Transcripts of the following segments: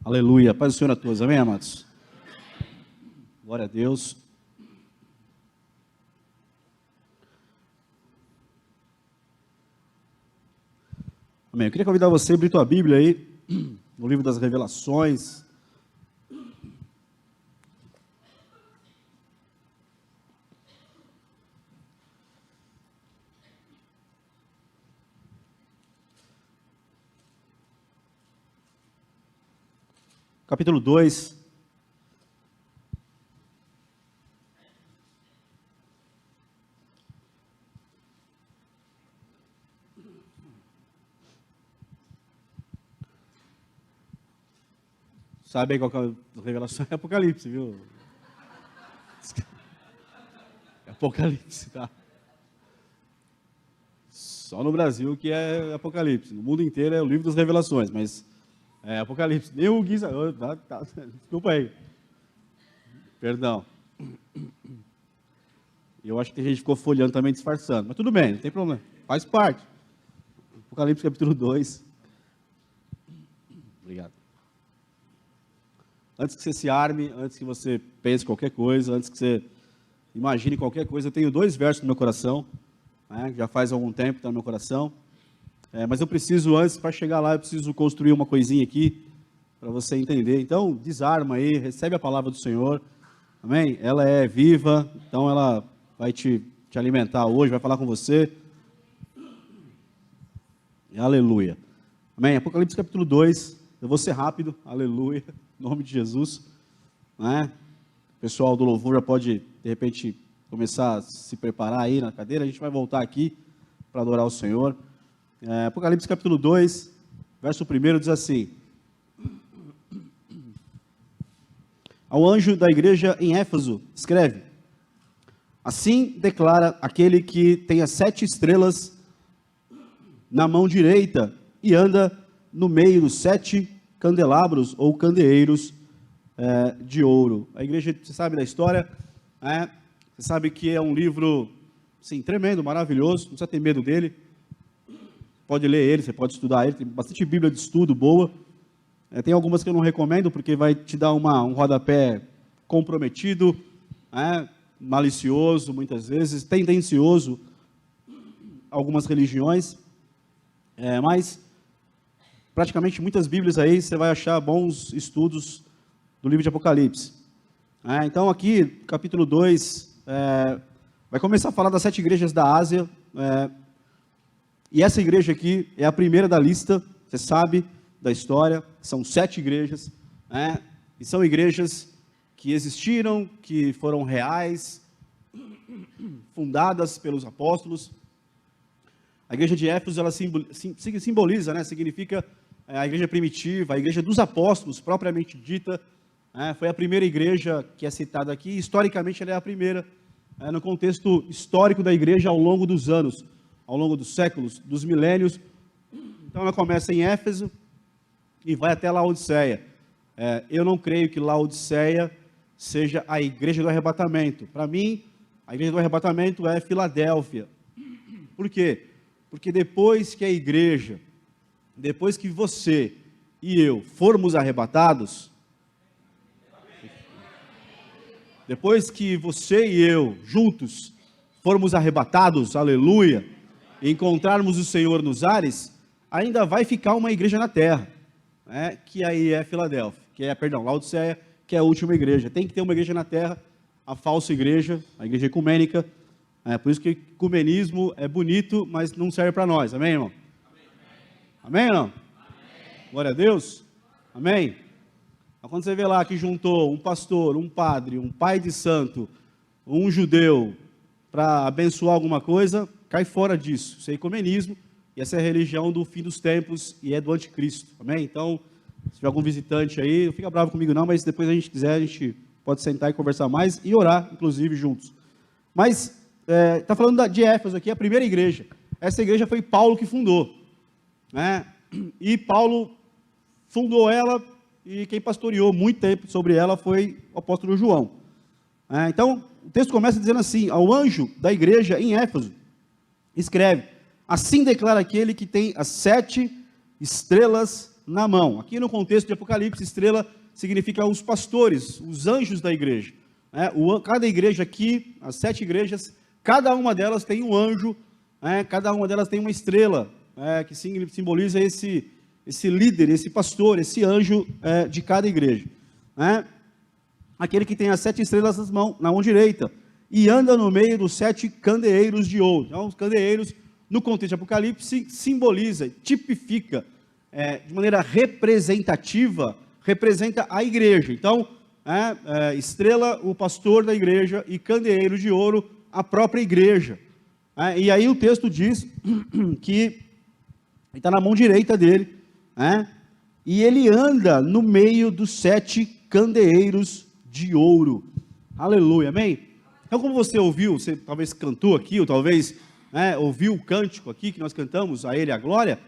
Aleluia. Paz do Senhor a todos. Amém, amados? Glória a Deus. Amém. Eu queria convidar você a abrir tua Bíblia aí, no livro das Revelações. Capítulo 2. Sabe aí qual que é a revelação? É Apocalipse, viu? É Apocalipse, tá? Só no Brasil que é Apocalipse. No mundo inteiro é o livro das Revelações, mas é Apocalipse. Nem o Guisa... Desculpa aí. Perdão. Eu acho que a gente ficou folheando também, disfarçando. Mas tudo bem, não tem problema. Faz parte. Apocalipse capítulo 2. Obrigado. Antes que você se arme, antes que você pense qualquer coisa, antes que você imagine qualquer coisa, eu tenho 2 versos no meu coração, né, que já faz algum tempo que está no meu coração, mas eu preciso, antes, para chegar lá, eu preciso construir uma coisinha aqui, para você entender. Então, desarma aí, recebe a palavra do Senhor, amém? Ela é viva, então ela vai te alimentar hoje, vai falar com você. Aleluia. Amém? Apocalipse capítulo 2, eu vou ser rápido, aleluia. Em nome de Jesus, né? O pessoal do louvor já pode, de repente, começar a se preparar aí na cadeira. A gente vai voltar aqui para adorar o Senhor. Apocalipse capítulo 2, verso 1 diz assim: Ao anjo da igreja em Éfeso, escreve: Assim declara aquele que tem as 7 estrelas na mão direita e anda no meio dos 7 candelabros ou candeeiros de ouro. A igreja, você sabe da história, você sabe que é um livro, sim, tremendo, maravilhoso, não precisa ter medo dele, pode ler ele, você pode estudar ele, tem bastante Bíblia de estudo boa, tem algumas que eu não recomendo, porque vai te dar um rodapé comprometido, malicioso, muitas vezes, tendencioso, algumas religiões, mas praticamente muitas Bíblias aí você vai achar bons estudos do livro de Apocalipse. Então aqui, capítulo 2, vai começar a falar das 7 igrejas da Ásia, e essa igreja aqui é a primeira da lista, você sabe da história, são 7 igrejas, e são igrejas que existiram, que foram reais, fundadas pelos apóstolos. A igreja de Éfeso, ela simboliza, significa a igreja primitiva, a igreja dos apóstolos, propriamente dita, foi a primeira igreja que é citada aqui, historicamente ela é a primeira, no contexto histórico da igreja ao longo dos anos, ao longo dos séculos, dos milênios. Então ela começa em Éfeso e vai até Laodiceia. Eu não creio que Laodiceia seja a igreja do arrebatamento. Para mim, a igreja do arrebatamento é Filadélfia. Por quê? Porque depois que a igreja, depois que você e eu formos arrebatados, depois que você e eu, juntos, formos arrebatados, aleluia, e encontrarmos o Senhor nos ares, ainda vai ficar uma igreja na terra, que aí é Filadélfia, Laodiceia, que é a última igreja. Tem que ter uma igreja na terra, a falsa igreja, a igreja ecumênica. Por isso que ecumenismo é bonito, mas não serve para nós. Amém, irmão? Amém ou não? Amém. Glória a Deus. Amém? Então, quando você vê lá que juntou um pastor, um padre, um pai de santo, um judeu, para abençoar alguma coisa, cai fora disso. Isso é ecumenismo, e essa é a religião do fim dos tempos, e é do anticristo. Amém? Então, se tiver algum visitante aí, não fica bravo comigo não, mas depois a gente quiser, a gente pode sentar e conversar mais, e orar, inclusive, juntos. Mas está falando de Éfeso aqui, a primeira igreja. Essa igreja foi Paulo que fundou, e Paulo fundou ela, e quem pastoreou muito tempo sobre ela foi o apóstolo João. Então, o texto começa dizendo assim: ao anjo da igreja em Éfeso, escreve: assim declara aquele que tem as 7 estrelas na mão. Aqui no contexto de Apocalipse, estrela significa os pastores, os anjos da igreja. Cada igreja aqui, as 7 igrejas, cada uma delas tem um anjo, cada uma delas tem uma estrela, que simboliza esse líder, esse pastor, esse anjo de cada igreja. Aquele que tem as 7 estrelas na mão direita, e anda no meio dos 7 candeeiros de ouro. Então, os candeeiros, no contexto de Apocalipse, simboliza, tipifica, de maneira representativa, representa a igreja. Então, estrela, o pastor da igreja, e candeeiro de ouro, a própria igreja. E aí o texto diz que está na mão direita dele, e ele anda no meio dos 7 candeeiros de ouro. Aleluia, amém? Então, como você ouviu, você talvez cantou aqui, ou talvez ouviu o cântico aqui, que nós cantamos, a Ele a Glória,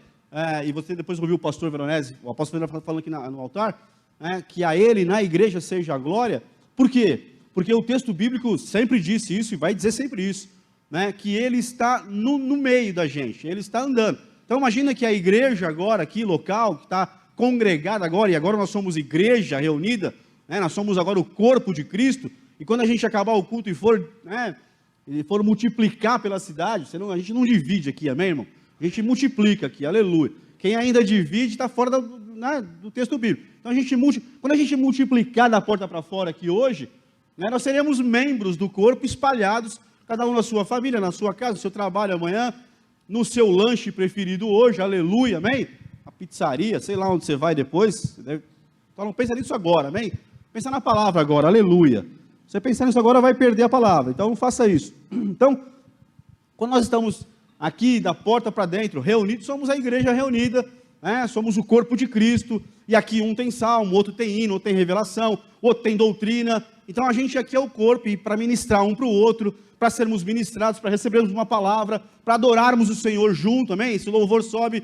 e você depois ouviu o pastor Veronese, o apóstolo Veronese falando aqui no altar, que a Ele, na igreja, seja a glória. Por quê? Porque o texto bíblico sempre disse isso, e vai dizer sempre isso, que Ele está no meio da gente, Ele está andando. Então, imagina que a igreja agora, aqui, local, que está congregada agora, e agora nós somos igreja reunida, nós somos agora o corpo de Cristo, e quando a gente acabar o culto e for multiplicar pela cidade, senão a gente não divide aqui, amém, irmão? A gente multiplica aqui, aleluia. Quem ainda divide está fora do texto bíblico. Então, quando a gente multiplicar da porta para fora aqui hoje, nós seremos membros do corpo espalhados, cada um na sua família, na sua casa, no seu trabalho amanhã, no seu lanche preferido hoje, aleluia, amém? A pizzaria, sei lá onde você vai depois, então não pensa nisso agora, amém? Pensa na palavra agora, aleluia. Você pensar nisso agora vai perder a palavra, então não faça isso. Então, quando nós estamos aqui da porta para dentro, reunidos, somos a igreja reunida, somos o corpo de Cristo, e aqui um tem salmo, outro tem hino, outro tem revelação, outro tem doutrina. Então a gente aqui é o corpo, e para ministrar um para o outro, para sermos ministrados, para recebermos uma palavra, para adorarmos o Senhor junto, amém? Esse louvor sobe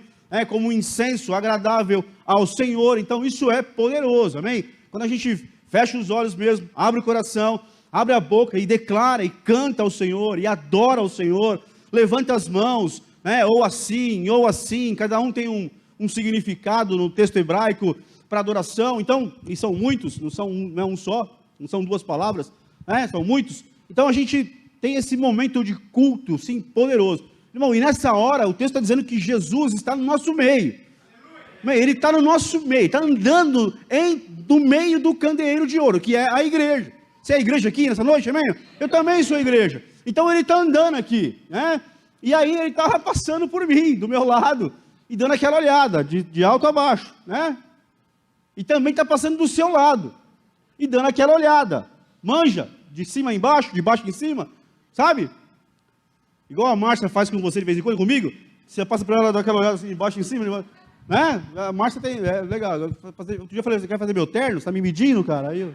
como um incenso agradável ao Senhor, então isso é poderoso, amém? Quando a gente fecha os olhos mesmo, abre o coração, abre a boca e declara e canta ao Senhor, e adora ao Senhor, levanta as mãos, ou assim, cada um tem um significado no texto hebraico para adoração. Então, e são muitos, não é um só, não são 2 palavras, são muitos. Então a gente tem esse momento de culto, sim, poderoso. Irmão, e nessa hora o texto está dizendo que Jesus está no nosso meio. Ele está no nosso meio, está andando no meio do candeeiro de ouro, que é a igreja. Você é a igreja aqui nessa noite, amém? Eu também sou a igreja. Então ele está andando aqui, e aí ele estava passando por mim, do meu lado, e dando aquela olhada, de alto a baixo, e também está passando do seu lado, e dando aquela olhada, manja, de cima a embaixo, de baixo em cima, sabe? Igual a Márcia faz com você de vez em quando, comigo, você passa por ela, dá aquela olhada assim, de baixo em cima, a Márcia tem, legal, outro dia eu falei, você quer fazer meu terno? Você está me medindo, cara? Aí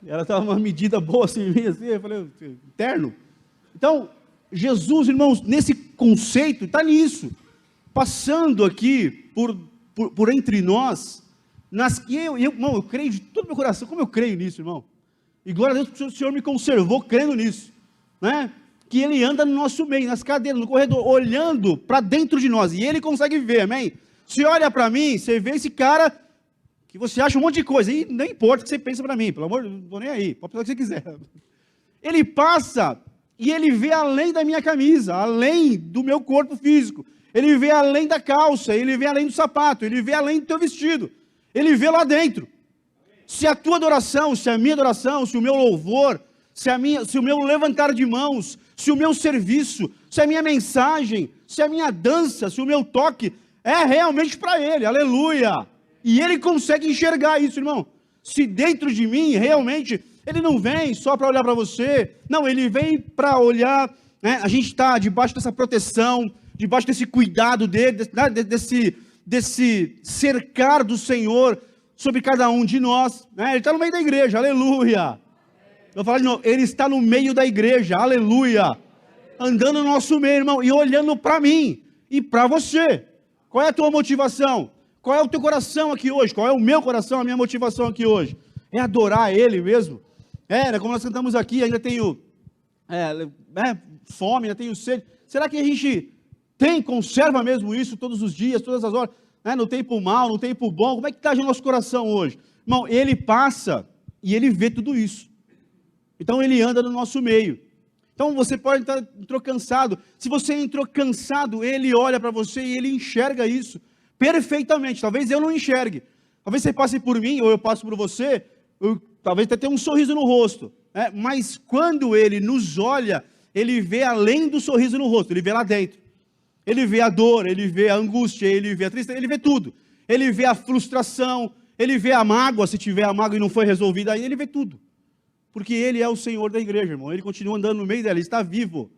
ela estava uma medida boa assim, eu falei, terno? Então, Jesus, irmãos, nesse conceito, está nisso, passando aqui por entre nós, irmão, eu creio de todo o meu coração, como eu creio nisso, irmão, e glória a Deus, porque o Senhor me conservou crendo nisso, que Ele anda no nosso meio, nas cadeiras, no corredor, olhando para dentro de nós, e Ele consegue ver, amém? Se olha para mim, você vê esse cara, que você acha um monte de coisa, e não importa o que você pensa para mim, pelo amor de Deus, não estou nem aí, pode pensar o que você quiser. Ele passa, e Ele vê além da minha camisa, além do meu corpo físico, Ele vê além da calça, Ele vê além do sapato, Ele vê além do teu vestido, Ele vê lá dentro. Se a tua adoração, se a minha adoração, se o meu louvor, se o meu levantar de mãos, se o meu serviço, se a minha mensagem, se a minha dança, se o meu toque é realmente para Ele, aleluia, e Ele consegue enxergar isso, irmão. Se dentro de mim, realmente, Ele não vem só para olhar para você, não, Ele vem para olhar, a gente está debaixo dessa proteção, debaixo desse cuidado dEle, desse cercar do Senhor sobre cada um de nós, Ele está no meio da igreja, aleluia. Eu vou falar de novo, Ele está no meio da igreja, aleluia, andando no nosso meio, irmão, e olhando para mim e para você. Qual é a tua motivação? Qual é o teu coração aqui hoje? Qual é o meu coração, a minha motivação aqui hoje? É adorar Ele mesmo? Como nós cantamos aqui, ainda tenho fome, ainda tenho sede. Será que a gente Conserva mesmo isso todos os dias, todas as horas, né? No tempo mal, no tempo bom. Como é que está no nosso coração hoje? Irmão, ele passa e ele vê tudo isso. Então ele anda no nosso meio. Então você pode entrou cansado. Se você entrou cansado, ele olha para você e ele enxerga isso perfeitamente. Talvez eu não enxergue. Talvez você passe por mim ou eu passe por você, talvez até tenha um sorriso no rosto. Né? Mas quando ele nos olha, ele vê além do sorriso no rosto, ele vê lá dentro. Ele vê a dor, ele vê a angústia, ele vê a tristeza, ele vê tudo. Ele vê a frustração, ele vê a mágoa, se tiver a mágoa e não foi resolvida aí, ele vê tudo. Porque ele é o Senhor da igreja, irmão. Ele continua andando no meio dela, ele está vivo.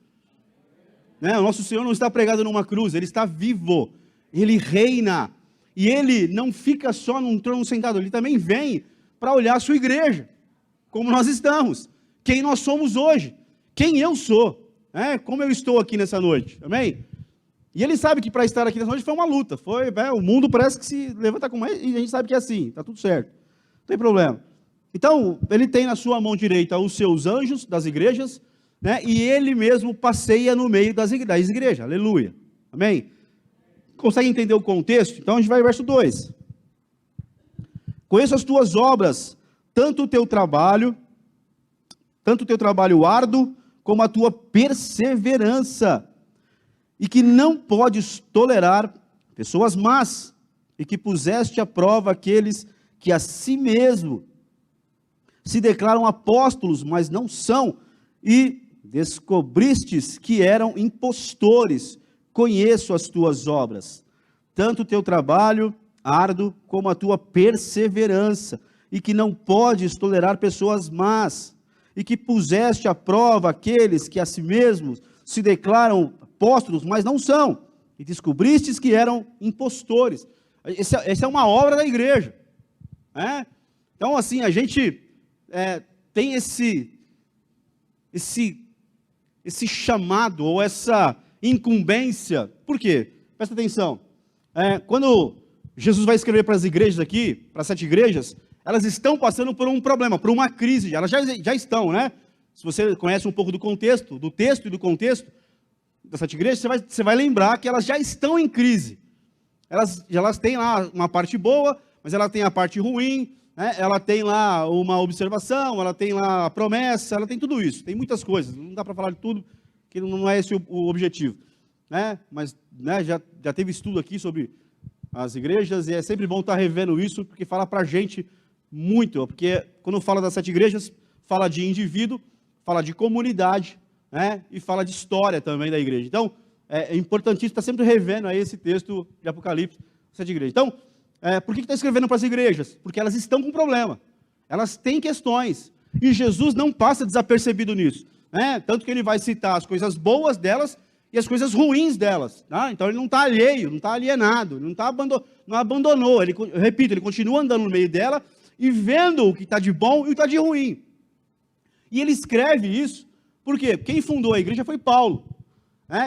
Né? O nosso Senhor não está pregado numa cruz, ele está vivo. Ele reina. E ele não fica só num trono sentado, ele também vem para olhar a sua igreja. Como nós estamos. Quem nós somos hoje. Quem eu sou. Como eu estou aqui nessa noite. Amém? E ele sabe que para estar aqui nessa noite foi uma luta. O mundo parece que se levanta com mais, e a gente sabe que é assim. Está tudo certo. Não tem problema. Então, ele tem na sua mão direita os seus anjos das igrejas, né? E ele mesmo passeia no meio das igrejas, aleluia, amém? Consegue entender o contexto? Então a gente vai ao verso 2. Conheço as tuas obras, tanto o teu trabalho árduo, como a tua perseverança, e que não podes tolerar pessoas más, e que puseste à prova aqueles que a si mesmo se declaram apóstolos, mas não são, e descobristes que eram impostores. Conheço as tuas obras, tanto o teu trabalho árduo, como a tua perseverança, e que não podes tolerar pessoas más, e que puseste à prova aqueles que a si mesmos se declaram apóstolos, mas não são, e descobristes que eram impostores. Essa é uma obra da igreja. Então, assim, a gente tem esse chamado, ou essa incumbência. Por quê? Presta atenção. Quando Jesus vai escrever para as igrejas aqui, para 7 igrejas, elas estão passando por um problema, por uma crise. Elas já estão, né? Se você conhece um pouco do contexto, do texto e do contexto das 7 igrejas, você vai lembrar que elas já estão em crise. Elas têm lá uma parte boa, mas ela tem a parte ruim. Ela tem lá uma observação, ela tem lá a promessa, ela tem tudo isso, tem muitas coisas, não dá para falar de tudo, que não é esse o objetivo. Mas já teve estudo aqui sobre as igrejas, e é sempre bom estar revendo isso, porque fala para a gente muito, porque quando fala das 7 igrejas, fala de indivíduo, fala de comunidade, e fala de história também da igreja. Então, é importantíssimo estar sempre revendo aí esse texto de Apocalipse, 7 igrejas. Então, por que está escrevendo para as igrejas? Porque elas estão com problema, elas têm questões, e Jesus não passa desapercebido nisso, tanto que ele vai citar as coisas boas delas e as coisas ruins delas, então ele não está alheio, não está alienado, não abandonou, eu repito, ele continua andando no meio dela, e vendo o que está de bom e o que está de ruim, e ele escreve isso, por quê? Quem fundou a igreja foi Paulo,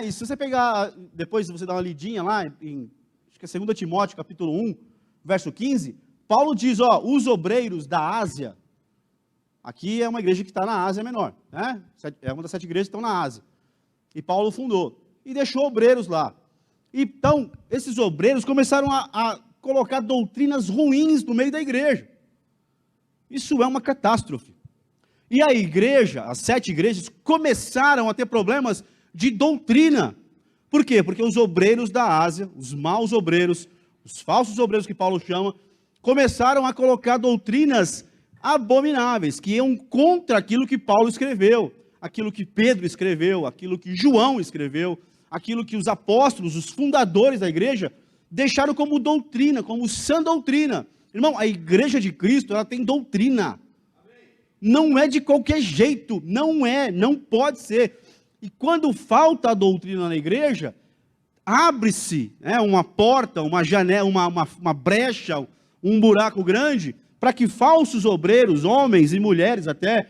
e se você pegar, depois você dá uma lidinha lá, acho que é 2 Timóteo, capítulo 1, verso 15, Paulo diz, os obreiros da Ásia, aqui é uma igreja que está na Ásia Menor, é uma das 7 igrejas que estão na Ásia, e Paulo fundou, e deixou obreiros lá. Então, esses obreiros começaram a colocar doutrinas ruins no meio da igreja. Isso é uma catástrofe. E a igreja, as 7 igrejas, começaram a ter problemas de doutrina. Por quê? Porque os obreiros da Ásia, os maus obreiros, os falsos obreiros que Paulo chama, começaram a colocar doutrinas abomináveis, que iam contra aquilo que Paulo escreveu, aquilo que Pedro escreveu, aquilo que João escreveu, aquilo que os apóstolos, os fundadores da igreja, deixaram como doutrina, como sã doutrina. Irmão, a igreja de Cristo, ela tem doutrina. Não é de qualquer jeito, não pode ser. E quando falta a doutrina na igreja, abre-se uma porta, uma janela, uma brecha, um buraco grande, para que falsos obreiros, homens e mulheres até,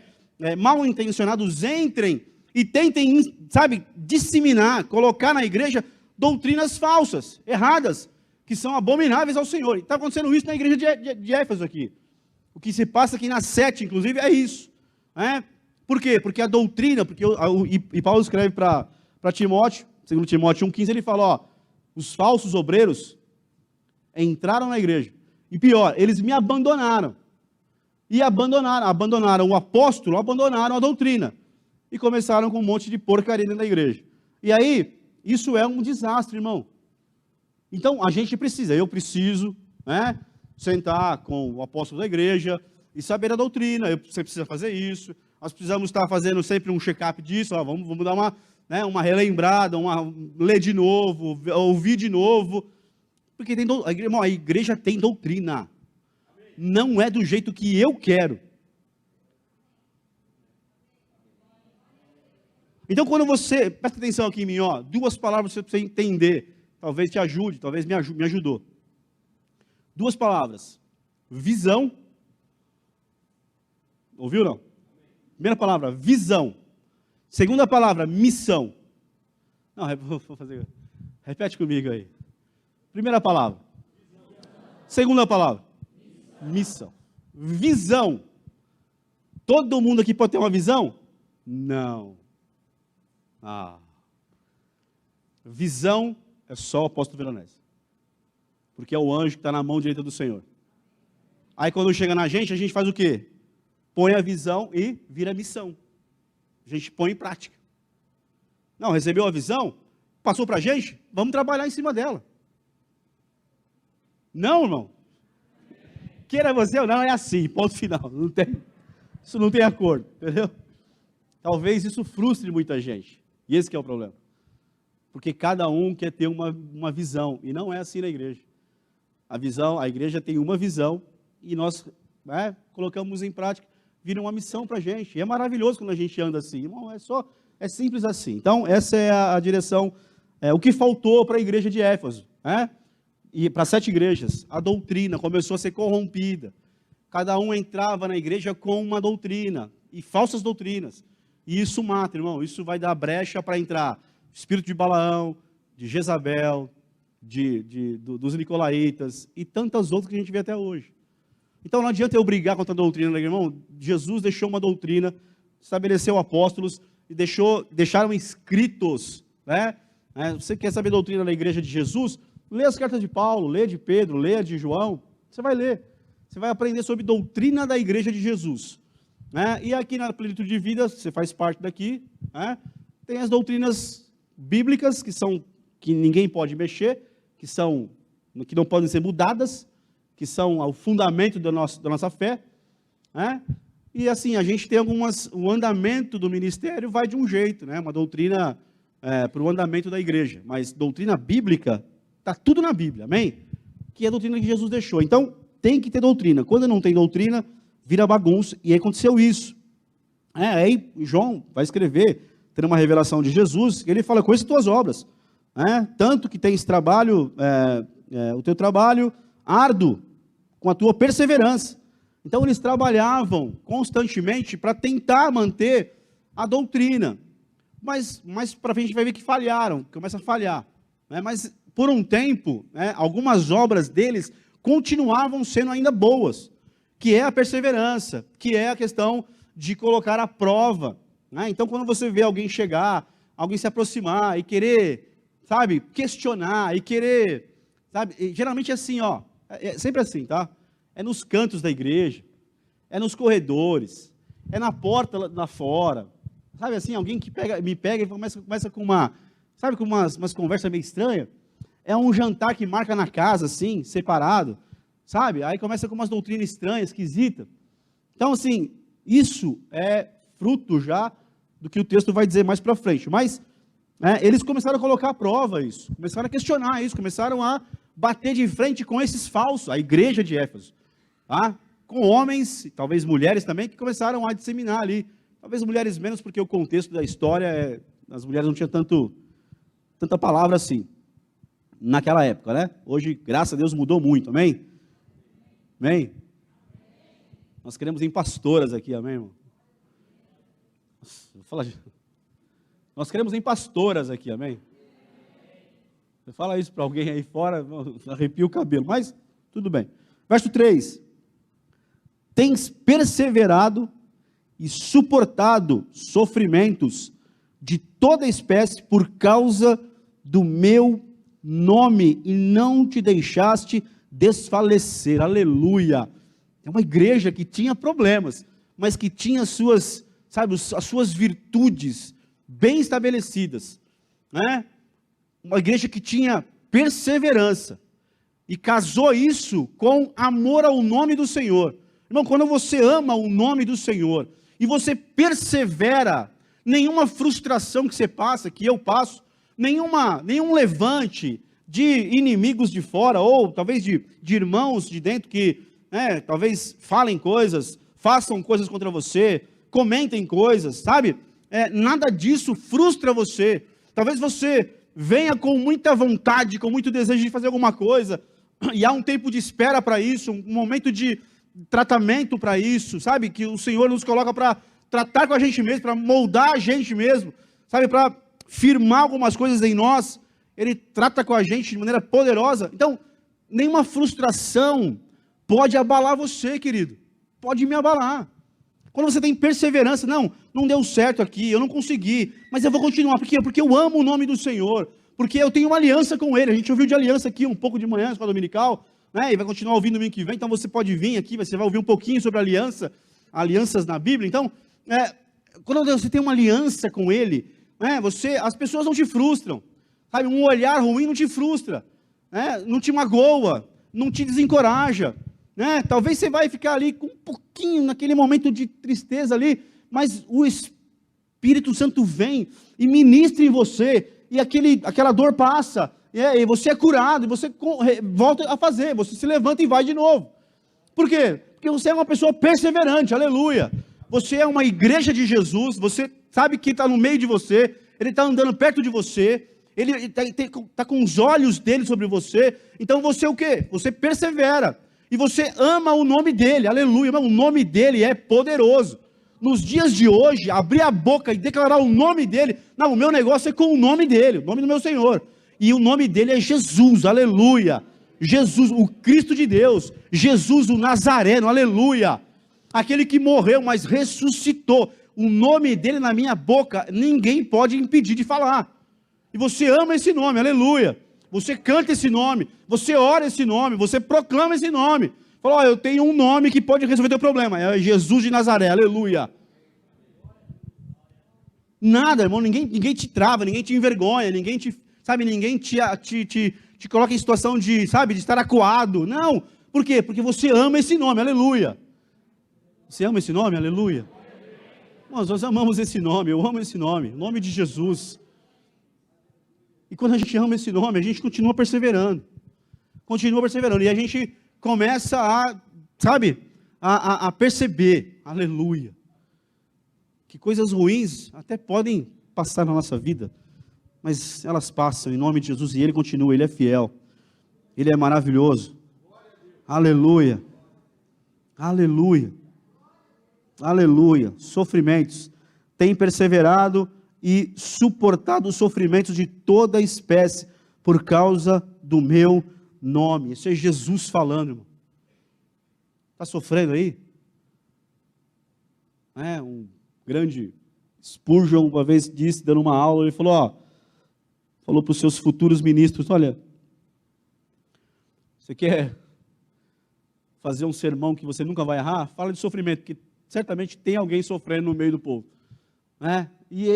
mal intencionados, entrem e tentem, disseminar, colocar na igreja doutrinas falsas, erradas, que são abomináveis ao Senhor. Está acontecendo isso na igreja de Éfeso aqui. O que se passa aqui na 7, inclusive, é isso. Por quê? Porque a doutrina, e Paulo escreve para Timóteo, 2 Timóteo 1,15, ele fala, ó, os falsos obreiros entraram na igreja. E pior, eles me abandonaram. E abandonaram o apóstolo, abandonaram a doutrina. E começaram com um monte de porcaria dentro da igreja. E aí, isso é um desastre, irmão. Então, a gente precisa, eu preciso, né, sentar com o apóstolo da igreja e saber a doutrina. Você precisa fazer isso. Nós precisamos estar fazendo sempre um check-up disso. Ó, vamos dar uma relembrada, ler de novo, ouvir de novo. Porque irmão, a igreja tem doutrina. Não é do jeito que eu quero. Então, quando você, presta atenção aqui em mim, ó, 2 palavras que você precisa entender, talvez te ajude, talvez me ajudou. 2 palavras, visão, ouviu não? Primeira palavra, visão. Segunda palavra, missão. Não, vou fazer, repete comigo aí. Primeira palavra. Segunda palavra, missão. Visão. Todo mundo aqui pode ter uma visão? Não. Visão é só o apóstolo Veronese. Porque é o anjo que está na mão direita do Senhor. Aí quando chega na gente faz o quê? Põe a visão e vira missão. A gente põe em prática. Não, recebeu a visão? Passou para a gente? Vamos trabalhar em cima dela. Não, irmão. Queira você ou não, é assim, ponto final. Isso não tem acordo, entendeu? Talvez isso frustre muita gente. E esse que é o problema. Porque cada um quer ter uma visão. E não é assim na igreja. A igreja tem uma visão e nós colocamos em prática, vira uma missão para a gente. E é maravilhoso quando a gente anda assim. Irmão, é simples assim. Então, essa é a direção, o que faltou para a igreja de Éfeso. E para 7 igrejas, a doutrina começou a ser corrompida. Cada um entrava na igreja com uma doutrina, e falsas doutrinas. E isso mata, irmão, isso vai dar brecha para entrar espírito de Balaão, de Jezabel, dos Nicolaitas, e tantas outras que a gente vê até hoje. Então não adianta eu brigar contra a doutrina, irmão. Jesus deixou uma doutrina, estabeleceu apóstolos, e deixaram escritos, né? Você quer saber a doutrina da igreja de Jesus? Lê as cartas de Paulo, lê de Pedro, lê a de João, você vai ler. Você vai aprender sobre doutrina da igreja de Jesus. E aqui na Plenitude de Vida, você faz parte daqui, tem as doutrinas bíblicas, que ninguém pode mexer, que não podem ser mudadas, que são o fundamento da nossa fé. E assim, a gente tem o andamento do ministério vai de um jeito, uma doutrina para o andamento da igreja, mas doutrina bíblica, está tudo na Bíblia, amém? Que é a doutrina que Jesus deixou. Então, tem que ter doutrina. Quando não tem doutrina, vira bagunça. E aí aconteceu isso. Aí João vai escrever, tendo uma revelação de Jesus, que ele fala, conheço tuas obras. Tanto que tens trabalho, o teu trabalho árduo, com a tua perseverança. Então, eles trabalhavam constantemente para tentar manter a doutrina. Mas para frente a gente vai ver que falharam, começa a falhar. Mas por um tempo, algumas obras deles continuavam sendo ainda boas, que é a perseverança, que é a questão de colocar à prova. Então, quando você vê alguém chegar, alguém se aproximar e querer, questionar e querer, geralmente é assim, é sempre assim, tá? É nos cantos da igreja, é nos corredores, é na porta lá fora, assim, alguém que me pega e começa com com umas conversas meio estranhas. É um jantar que marca na casa, assim, separado, aí começa com umas doutrinas estranhas, esquisitas. Então, assim, isso é fruto já do que o texto vai dizer mais para frente. Mas eles começaram a colocar à prova isso, começaram a questionar isso, começaram a bater de frente com esses falsos, a igreja de Éfeso, com homens, talvez mulheres também, que começaram a disseminar ali. Talvez mulheres menos, porque o contexto da história, as mulheres não tinham tanta palavra assim, naquela época, Hoje, graças a Deus, mudou muito, amém? Amém? Nós queremos em pastoras aqui, amém, irmão? Vou falar. Nós queremos em pastoras aqui, amém? Você fala isso para alguém aí fora, arrepia o cabelo, mas tudo bem. Verso 3. Tens perseverado e suportado sofrimentos de toda espécie por causa do meu nome e não te deixaste desfalecer. Aleluia. É uma igreja que tinha problemas, mas que tinha as suas virtudes bem estabelecidas, né? Uma igreja que tinha perseverança e casou isso com amor ao nome do Senhor. Irmão, quando você ama o nome do Senhor e você persevera, nenhuma frustração que você passa, que eu passo, nenhum levante de inimigos de fora, ou talvez de irmãos de dentro que, talvez falem coisas, façam coisas contra você, comentem coisas, sabe? Nada disso frustra você. Talvez você venha com muita vontade, com muito desejo de fazer alguma coisa, e há um tempo de espera para isso, um momento de tratamento para isso, sabe? Que o Senhor nos coloca para tratar com a gente mesmo, para moldar a gente mesmo, sabe? Para firmar algumas coisas em nós. Ele trata com a gente de maneira poderosa. Então, nenhuma frustração pode abalar você, querido. Pode me abalar. Quando você tem perseverança, não deu certo aqui, eu não consegui, mas eu vou continuar. Por quê? Porque eu amo o nome do Senhor, porque eu tenho uma aliança com Ele. A gente ouviu de aliança aqui um pouco de manhã, na escola dominical, né? E vai continuar ouvindo domingo que vem, então você pode vir aqui, você vai ouvir um pouquinho sobre alianças na Bíblia. Então, quando você tem uma aliança com Ele, as pessoas não te frustram, sabe? Um olhar ruim não te frustra, não te magoa, não te desencoraja, talvez você vai ficar ali com um pouquinho, naquele momento de tristeza ali, mas o Espírito Santo vem e ministra em você, e aquela dor passa, e você é curado, e você volta a fazer, você se levanta e vai de novo. Por quê? Porque você é uma pessoa perseverante, aleluia. Você é uma igreja de Jesus, você sabe que está no meio de você, Ele está andando perto de você, Ele está com os olhos dele sobre você. Então você o quê? Você persevera, e você ama o nome dele, aleluia. O nome dele é poderoso. Nos dias de hoje, abrir a boca e declarar o nome dele, o meu negócio é com o nome dele, o nome do meu Senhor, e o nome dele é Jesus, aleluia. Jesus, o Cristo de Deus, Jesus o Nazareno, aleluia. Aquele que morreu, mas ressuscitou. O nome dele na minha boca, ninguém pode impedir de falar. E você ama esse nome, aleluia. Você canta esse nome, você ora esse nome, você proclama esse nome. Fala, eu tenho um nome que pode resolver teu problema. É Jesus de Nazaré, aleluia. Nada, irmão, ninguém te trava, ninguém te envergonha, ninguém te coloca em situação de estar acuado. Não, por quê? Porque você ama esse nome, aleluia. Você ama esse nome, aleluia? Nós amamos esse nome, eu amo esse nome, o nome de Jesus. E quando a gente ama esse nome, a gente continua perseverando, e a gente começa a perceber, aleluia, que coisas ruins até podem passar na nossa vida, mas elas passam em nome de Jesus, e Ele continua, Ele é fiel, Ele é maravilhoso, aleluia, aleluia, aleluia. Sofrimentos, tem perseverado e suportado os sofrimentos de toda espécie, por causa do meu nome. Isso é Jesus falando, irmão. Está sofrendo aí? Um grande Spurgeon uma vez disse, dando uma aula, ele falou para os seus futuros ministros, olha, você quer fazer um sermão que você nunca vai errar? Fala de sofrimento, porque certamente tem alguém sofrendo no meio do povo, e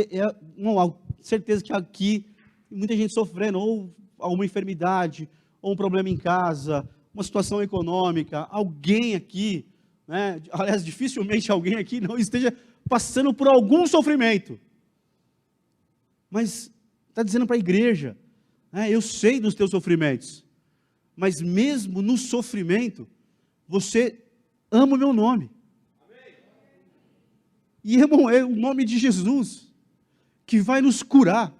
certeza que aqui muita gente sofrendo, ou alguma enfermidade, ou um problema em casa, uma situação econômica, alguém aqui, aliás, dificilmente alguém aqui não esteja passando por algum sofrimento, mas está dizendo para a igreja, eu sei dos teus sofrimentos, mas mesmo no sofrimento, você ama o meu nome. E, irmão, é o nome de Jesus que vai nos curar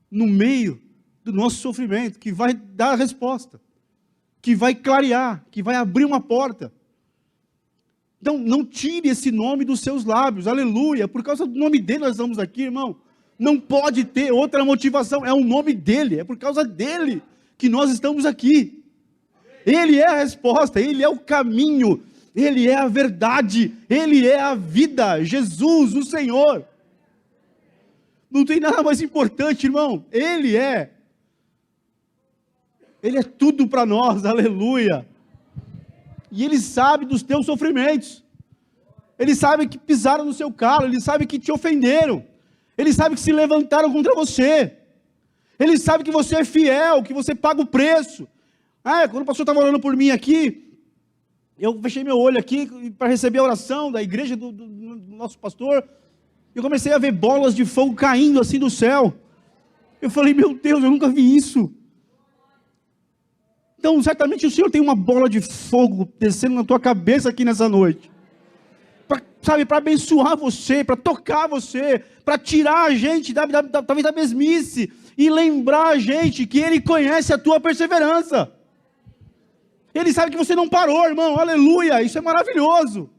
no meio do nosso sofrimento, que vai dar a resposta, que vai clarear, que vai abrir uma porta. Então, não tire esse nome dos seus lábios, aleluia, por causa do nome dele nós estamos aqui, irmão. Não pode ter outra motivação, é o nome dele, é por causa dele que nós estamos aqui. Ele é a resposta, Ele é o caminho, Ele é a verdade, Ele é a vida, Jesus, o Senhor. Não tem nada mais importante, irmão, Ele é Ele é tudo para nós, aleluia. E Ele sabe dos teus sofrimentos. Ele sabe que pisaram no seu calo, Ele sabe que te ofenderam. Ele sabe que se levantaram contra você. Ele sabe que você é fiel, que você paga o preço. Quando o pastor estava orando por mim aqui, eu fechei meu olho aqui para receber a oração da igreja do nosso pastor. Eu comecei a ver bolas de fogo caindo assim do céu. Eu falei, meu Deus, eu nunca vi isso. Então, certamente o Senhor tem uma bola de fogo descendo na tua cabeça aqui nessa noite. Para abençoar você, para tocar você, para tirar a gente talvez da mesmice e lembrar a gente que Ele conhece a tua perseverança. Ele sabe que você não parou, irmão, aleluia, isso é maravilhoso.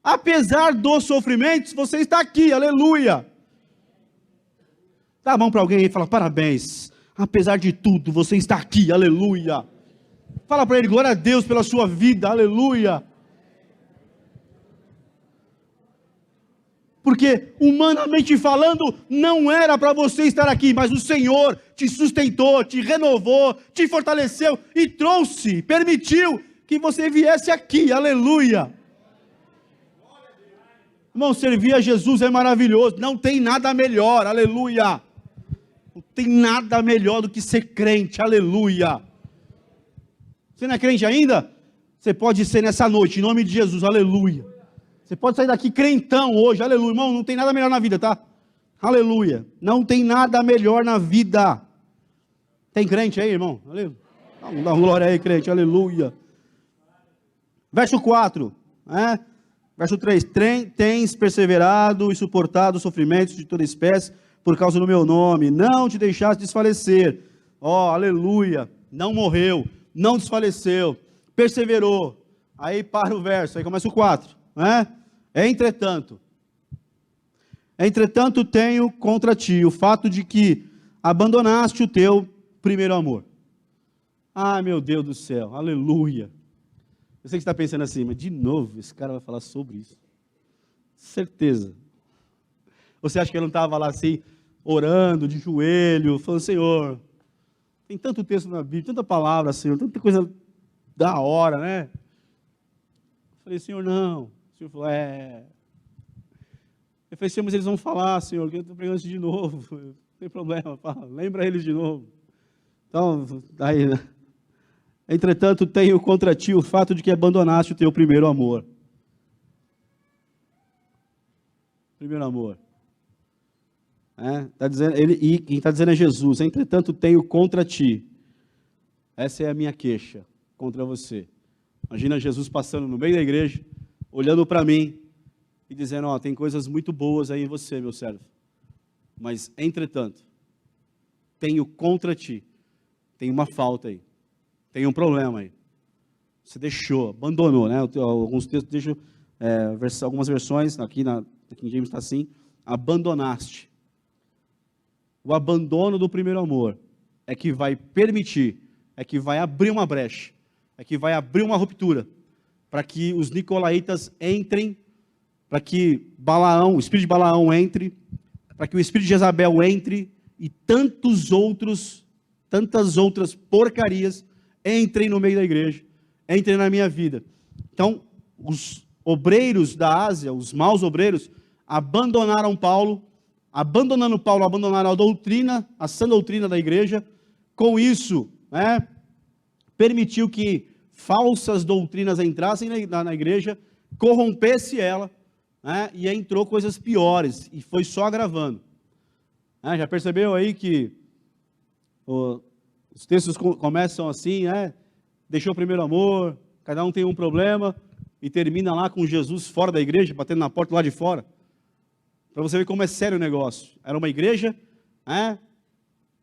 Apesar dos sofrimentos, você está aqui, aleluia. Dá a mão para alguém e fala, parabéns, apesar de tudo, você está aqui, aleluia. Fala para ele, glória a Deus pela sua vida, aleluia. Porque, humanamente falando, não era para você estar aqui, mas o Senhor te sustentou, te renovou, te fortaleceu e trouxe, permitiu que você viesse aqui, aleluia. Irmão, servir a Jesus é maravilhoso, não tem nada melhor, aleluia. Não tem nada melhor do que ser crente, aleluia. Você não é crente ainda? Você pode ser nessa noite, em nome de Jesus, aleluia. Você pode sair daqui crentão hoje, aleluia. Irmão, não tem nada melhor na vida, tá? Aleluia. Não tem nada melhor na vida. Tem crente aí, irmão? Aleluia. Dá uma glória aí, crente, aleluia. Verso 4, verso 3. Tens perseverado e suportado sofrimentos de toda espécie por causa do meu nome. Não te deixaste desfalecer. Aleluia. Não morreu, não desfaleceu, perseverou. Aí para o verso, aí começa o 4. Entretanto tenho contra ti o fato de que abandonaste o teu primeiro amor. Meu Deus do céu, aleluia. Eu sei que você está pensando assim, mas de novo, esse cara vai falar sobre isso. Certeza. Você acha que ele não estava lá assim, orando, de joelho, falando, Senhor, tem tanto texto na Bíblia, tanta palavra, Senhor, tanta coisa da hora, né? Eu falei, Senhor, não. O Senhor falou, Eu falei, Senhor, mas eles vão falar, Senhor, que eu estou pregando isso de novo. Não tem problema, fala, lembra eles de novo. Então, aí, né? Entretanto, tenho contra ti o fato de que abandonaste o teu primeiro amor. Primeiro amor. Tá dizendo, e quem está dizendo é Jesus. Entretanto, tenho contra ti. Essa é a minha queixa contra você. Imagina Jesus passando no meio da igreja, olhando para mim e dizendo, tem coisas muito boas aí em você, meu servo. Mas, entretanto, tenho contra ti. Tem uma falta aí. Tem um problema aí. Você deixou, abandonou, né? Alguns textos deixam, algumas versões, aqui na King James está assim, abandonaste. O abandono do primeiro amor é que vai permitir, é que vai abrir uma brecha, é que vai abrir uma ruptura, para que os nicolaítas entrem, para que o espírito de Balaão entre, para que o espírito de Jezabel entre, e tantas outras porcarias entrem no meio da igreja, entrem na minha vida. Então, os obreiros da Ásia, os maus obreiros, abandonaram Paulo, abandonaram a sã doutrina da igreja. Com isso, permitiu que falsas doutrinas entrassem na igreja, corrompesse ela, e entrou coisas piores, e foi só agravando. Já percebeu aí que os textos começam assim, deixou o primeiro amor, cada um tem um problema, e termina lá com Jesus fora da igreja, batendo na porta lá de fora. Para você ver como é sério o negócio. Era uma igreja,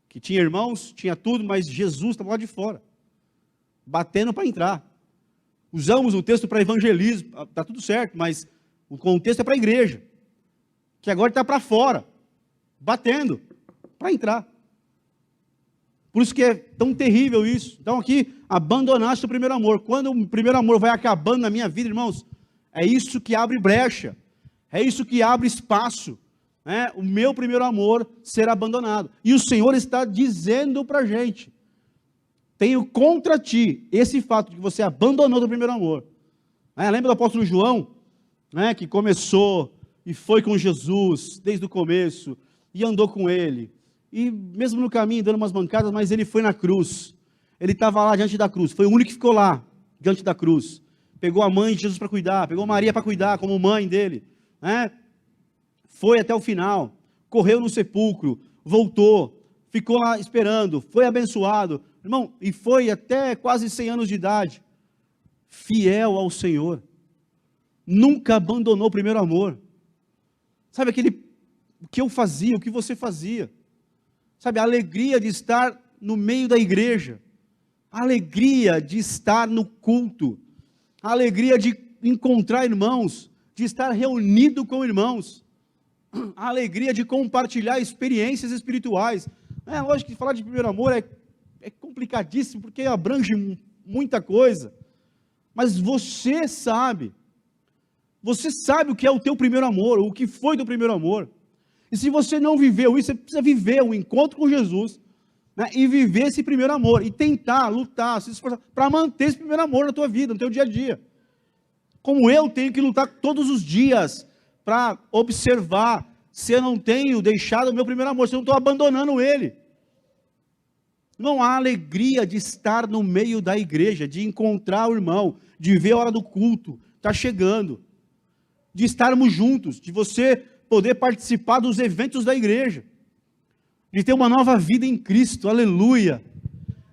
que tinha irmãos, tinha tudo, mas Jesus estava lá de fora, batendo para entrar. Usamos o texto para evangelismo, está tudo certo, mas o contexto é para a igreja, que agora está para fora, batendo para entrar. Por isso que é tão terrível isso. Então aqui, abandonaste o primeiro amor. Quando o primeiro amor vai acabando na minha vida, irmãos, é isso que abre brecha, é isso que abre espaço, o meu primeiro amor ser abandonado. E o Senhor está dizendo para a gente, tenho contra ti esse fato de que você abandonou o primeiro amor. Lembra do apóstolo João, que começou e foi com Jesus desde o começo, e andou com ele, e mesmo no caminho dando umas bancadas, mas ele foi na cruz, ele estava lá diante da cruz, foi o único que ficou lá, diante da cruz, pegou a mãe de Jesus para cuidar, pegou Maria para cuidar, como mãe dele, foi até o final, correu no sepulcro, voltou, ficou lá esperando, foi abençoado, irmão, e foi até quase 100 anos de idade, fiel ao Senhor, nunca abandonou o primeiro amor. Sabe o que eu fazia, o que você fazia, sabe, a alegria de estar no meio da igreja, a alegria de estar no culto, a alegria de encontrar irmãos, de estar reunido com irmãos, a alegria de compartilhar experiências espirituais. Lógico que falar de primeiro amor é complicadíssimo, porque abrange muita coisa, mas você sabe o que é o teu primeiro amor, o que foi do primeiro amor, e se você não viveu isso, você precisa viver um encontro com Jesus, e viver esse primeiro amor, e tentar, lutar, se esforçar, para manter esse primeiro amor na tua vida, no teu dia a dia, como eu tenho que lutar todos os dias, para observar, se eu não tenho deixado o meu primeiro amor, se eu não estou abandonando ele. Não há alegria de estar no meio da igreja, de encontrar o irmão, de ver a hora do culto, está chegando, de estarmos juntos, de você poder participar dos eventos da igreja, de ter uma nova vida em Cristo, aleluia,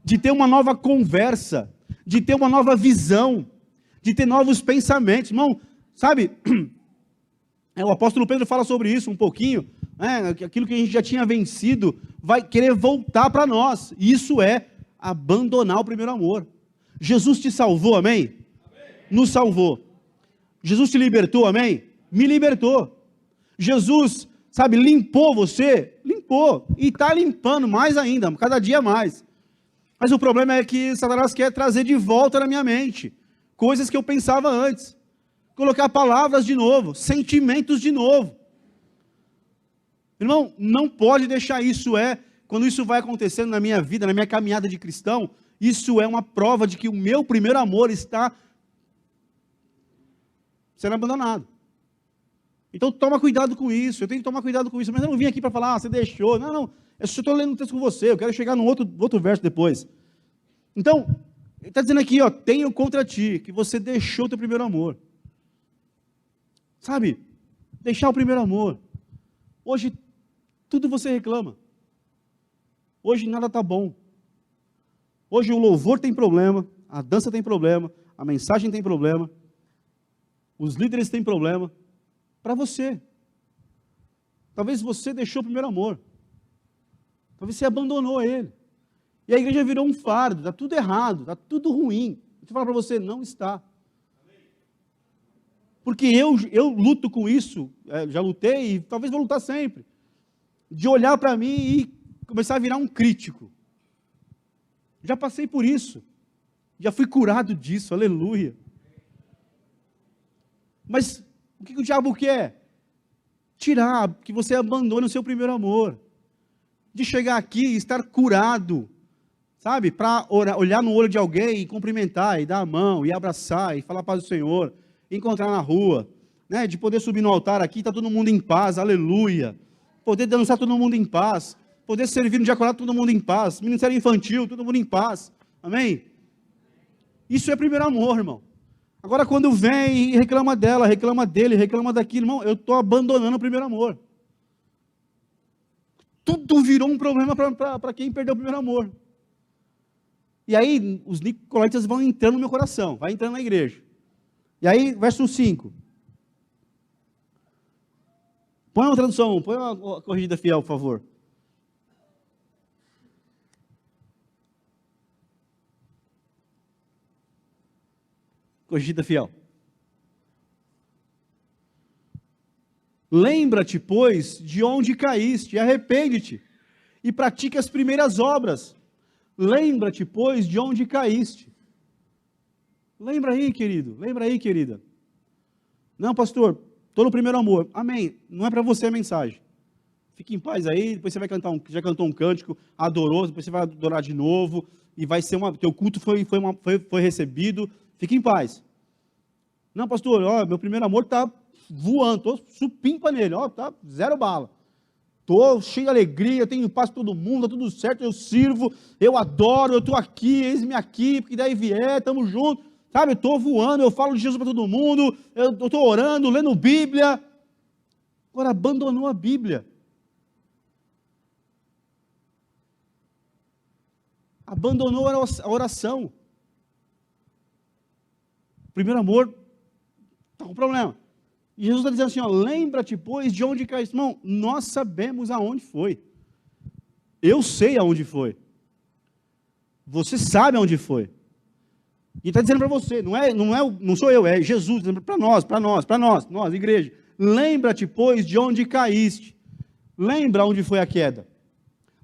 de ter uma nova conversa, de ter uma nova visão, de ter novos pensamentos, irmão, sabe, o apóstolo Pedro fala sobre isso um pouquinho, aquilo que a gente já tinha vencido, vai querer voltar para nós, e isso é abandonar o primeiro amor. Jesus te salvou, amém? Nos salvou. Jesus te libertou, amém? Me libertou. Jesus, sabe, limpou você? Limpou. E está limpando mais ainda, cada dia mais. Mas o problema é que Satanás quer trazer de volta na minha mente coisas que eu pensava antes. Colocar palavras de novo, sentimentos de novo. Irmão, não pode deixar isso, quando isso vai acontecendo na minha vida, na minha caminhada de cristão, isso é uma prova de que o meu primeiro amor está sendo abandonado. Então toma cuidado com isso, eu tenho que tomar cuidado com isso, mas eu não vim aqui para falar, você deixou, não, eu só estou lendo um texto com você, eu quero chegar num outro verso depois. Então, ele está dizendo aqui, tenho contra ti, que você deixou o teu primeiro amor. Sabe, deixar o primeiro amor. Hoje, tudo você reclama. Hoje nada está bom. Hoje o louvor tem problema, a dança tem problema, a mensagem tem problema, os líderes têm problema. Para você. Talvez você deixou o primeiro amor. Talvez você abandonou ele. E a igreja virou um fardo, está tudo errado, está tudo ruim. Eu te falo para você, não está. Porque eu luto com isso, já lutei e talvez vou lutar sempre. De olhar para mim e começar a virar um crítico. Já passei por isso. Já fui curado disso, aleluia. Mas o que o diabo quer? Tirar, que você abandone o seu primeiro amor. De chegar aqui e estar curado, sabe? Para olhar no olho de alguém e cumprimentar, e dar a mão, e abraçar, e falar paz do Senhor, e encontrar na rua, de poder subir no altar aqui, está todo mundo em paz, aleluia. Poder dançar todo mundo em paz, poder servir no diaconato todo mundo em paz, ministério infantil, todo mundo em paz, amém? Isso é primeiro amor, irmão. Agora, quando vem e reclama dela, reclama dele, reclama daquilo, irmão, eu estou abandonando o primeiro amor. Tudo virou um problema para quem perdeu o primeiro amor. E aí, os nicolaítas vão entrando no meu coração, vai entrando na igreja. E aí, verso 5. Põe uma tradução, põe uma corrigida fiel, por favor. Corrigida fiel. Lembra-te, pois, de onde caíste, arrepende-te, e pratica as primeiras obras. Lembra-te, pois, de onde caíste. Lembra aí, querido, lembra aí, querida. Não, pastor, estou no primeiro amor. Amém. Não é para você a mensagem. fique em paz aí, depois você vai cantar já cantou um cântico, adorou, depois você vai adorar de novo, e vai ser teu culto foi recebido, fique em paz. Não, pastor, ó, meu primeiro amor está voando, estou supimpa nele, ó, tá zero bala. Estou cheio de alegria, tenho paz com todo mundo, está tudo certo, eu sirvo, eu adoro, eu estou aqui, eis-me aqui, porque daí vier, estamos juntos, sabe, eu estou voando, eu falo de Jesus para todo mundo, eu estou orando, lendo Bíblia. Agora abandonou a Bíblia. Abandonou a oração. O primeiro amor está com problema. E Jesus está dizendo assim, ó, lembra-te, pois, de onde caiu. Irmão, nós sabemos aonde foi. Eu sei aonde foi. Você sabe aonde foi. E está dizendo para você, não sou eu, é Jesus, dizendo para nós, igreja. Lembra-te, pois, de onde caíste. Lembra onde foi a queda.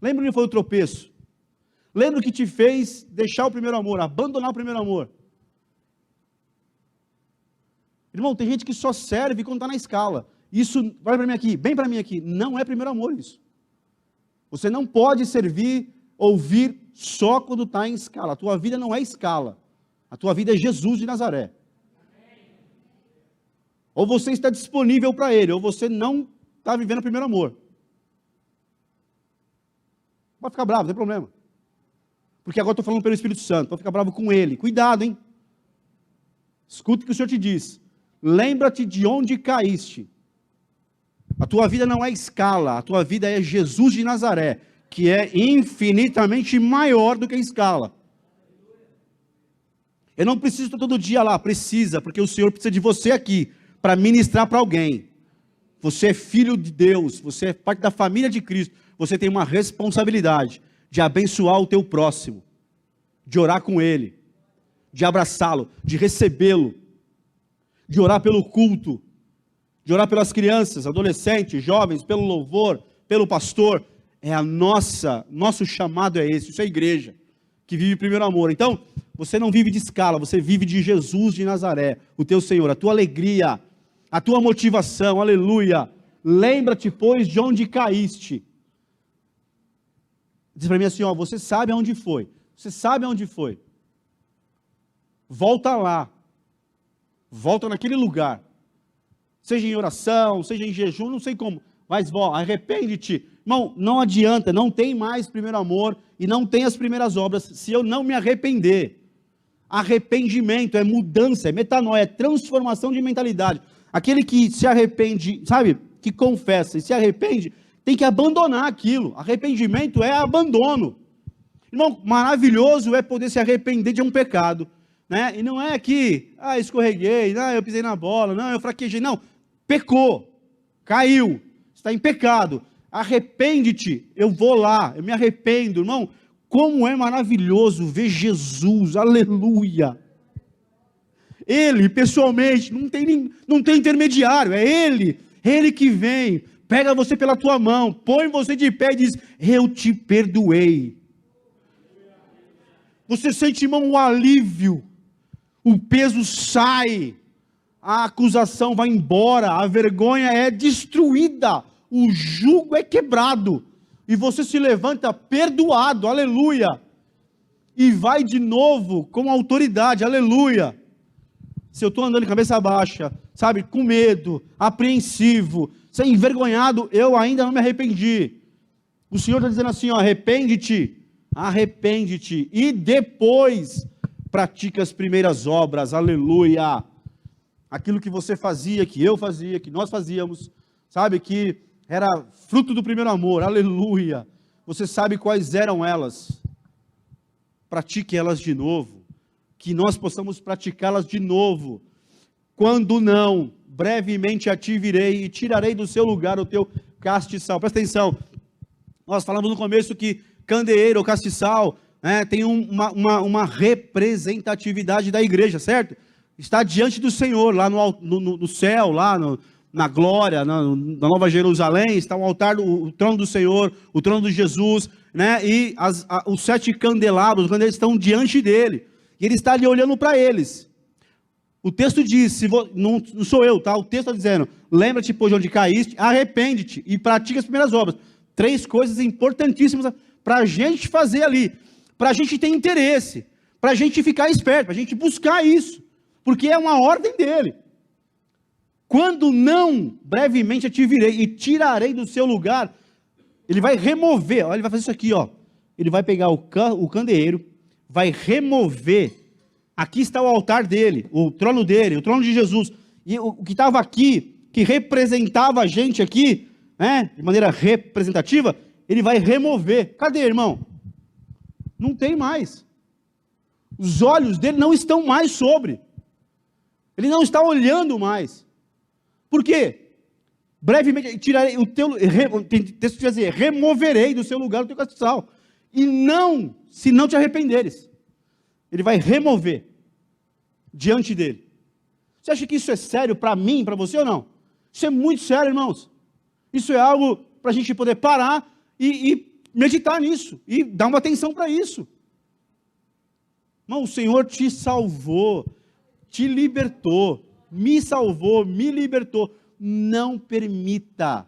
Lembra onde foi o tropeço. Lembra o que te fez deixar o primeiro amor, abandonar o primeiro amor. Irmão, tem gente que só serve quando está na escala. Isso, vai para mim aqui, bem para mim aqui, não é primeiro amor isso. Você não pode servir, ouvir só quando está em escala. A tua vida não é escala. A tua vida é Jesus de Nazaré. Ou você está disponível para Ele, ou você não está vivendo o primeiro amor. Pode ficar bravo, não tem problema. Porque agora estou falando pelo Espírito Santo, pode ficar bravo com Ele. Cuidado, hein? Escuta o que o Senhor te diz. Lembra-te de onde caíste. A tua vida não é escala, a tua vida é Jesus de Nazaré, que é infinitamente maior do que a escala. Eu não preciso estar todo dia lá, precisa, porque o Senhor precisa de você aqui, para ministrar para alguém. Você é filho de Deus, você é parte da família de Cristo, você tem uma responsabilidade de abençoar o teu próximo, de orar com ele, de abraçá-lo, de recebê-lo, de orar pelo culto, de orar pelas crianças, adolescentes, jovens, pelo louvor, pelo pastor. Nosso chamado é esse, isso é a igreja, que vive primeiro amor. Então, você não vive de escala, você vive de Jesus de Nazaré, o teu Senhor, a tua alegria, a tua motivação, aleluia. Lembra-te, pois, de onde caíste. Diz para mim assim, ó, você sabe aonde foi, você sabe aonde foi. Volta lá, volta naquele lugar, seja em oração, seja em jejum, não sei como, mas arrepende-te. Irmão, não adianta, não tem mais primeiro amor e não tem as primeiras obras se eu não me arrepender. Arrependimento é mudança, é metanoia, é transformação de mentalidade. Aquele que se arrepende, sabe, que confessa e se arrepende, tem que abandonar aquilo. Arrependimento é abandono. Irmão, maravilhoso é poder se arrepender de um pecado, né? E não é que, escorreguei, eu pisei na bola, eu fraquejei, não, pecou, caiu, está em pecado, arrepende-te, eu vou lá, eu me arrependo, irmão, como é maravilhoso ver Jesus, aleluia, Ele, pessoalmente, não tem intermediário, é Ele que vem, pega você pela tua mão, põe você de pé e diz, eu te perdoei. Você sente, irmão, um alívio, o peso sai, a acusação vai embora, a vergonha é destruída, o jugo é quebrado, e você se levanta perdoado, aleluia, e vai de novo com autoridade, aleluia. Se eu estou andando de cabeça baixa, sabe, com medo, apreensivo, sem envergonhado, eu ainda não me arrependi. O Senhor está dizendo assim, ó, arrepende-te, e depois pratica as primeiras obras, aleluia. Aquilo que você fazia, que eu fazia, que nós fazíamos, sabe, que era fruto do primeiro amor, aleluia. Você sabe quais eram elas. Pratique elas de novo, que nós possamos praticá-las de novo. Quando não, brevemente a ti virei e tirarei do seu lugar o teu castiçal. Presta atenção, nós falamos no começo que candeeiro ou castiçal, tem uma representatividade da igreja, certo? Está diante do Senhor, lá no céu, lá na glória, na Nova Jerusalém, está o altar, o trono do Senhor, o trono de Jesus, né? E os 7 candelabros, quando eles estão diante dele, e ele está ali olhando para eles. O texto diz, não sou eu, tá? O texto está dizendo, lembra-te, pois, de onde caíste, arrepende-te e pratica as primeiras obras. 3 coisas importantíssimas para a gente fazer ali, para a gente ter interesse, para a gente ficar esperto, para a gente buscar isso, porque é uma ordem dele. Quando não, brevemente eu te virei e tirarei do seu lugar. Ele vai remover, ele vai fazer isso aqui, ó. Ele vai pegar o candeeiro, vai remover. Aqui está o altar dele, o trono de Jesus. E o que estava aqui, que representava a gente aqui, né, de maneira representativa, ele vai remover. Cadê, irmão? Não tem mais. Os olhos dele não estão mais sobre. Ele não está olhando mais. Por quê? Brevemente, tirarei o teu, tem texto que diz assim, removerei do seu lugar o teu castiçal. E não, se não te arrependeres. Ele vai remover diante dele. Você acha que isso é sério para mim, para você ou não? Isso é muito sério, irmãos. Isso é algo para a gente poder parar e meditar nisso. E dar uma atenção para isso. Irmão, o Senhor te salvou, te libertou, me salvou, me libertou. Não permita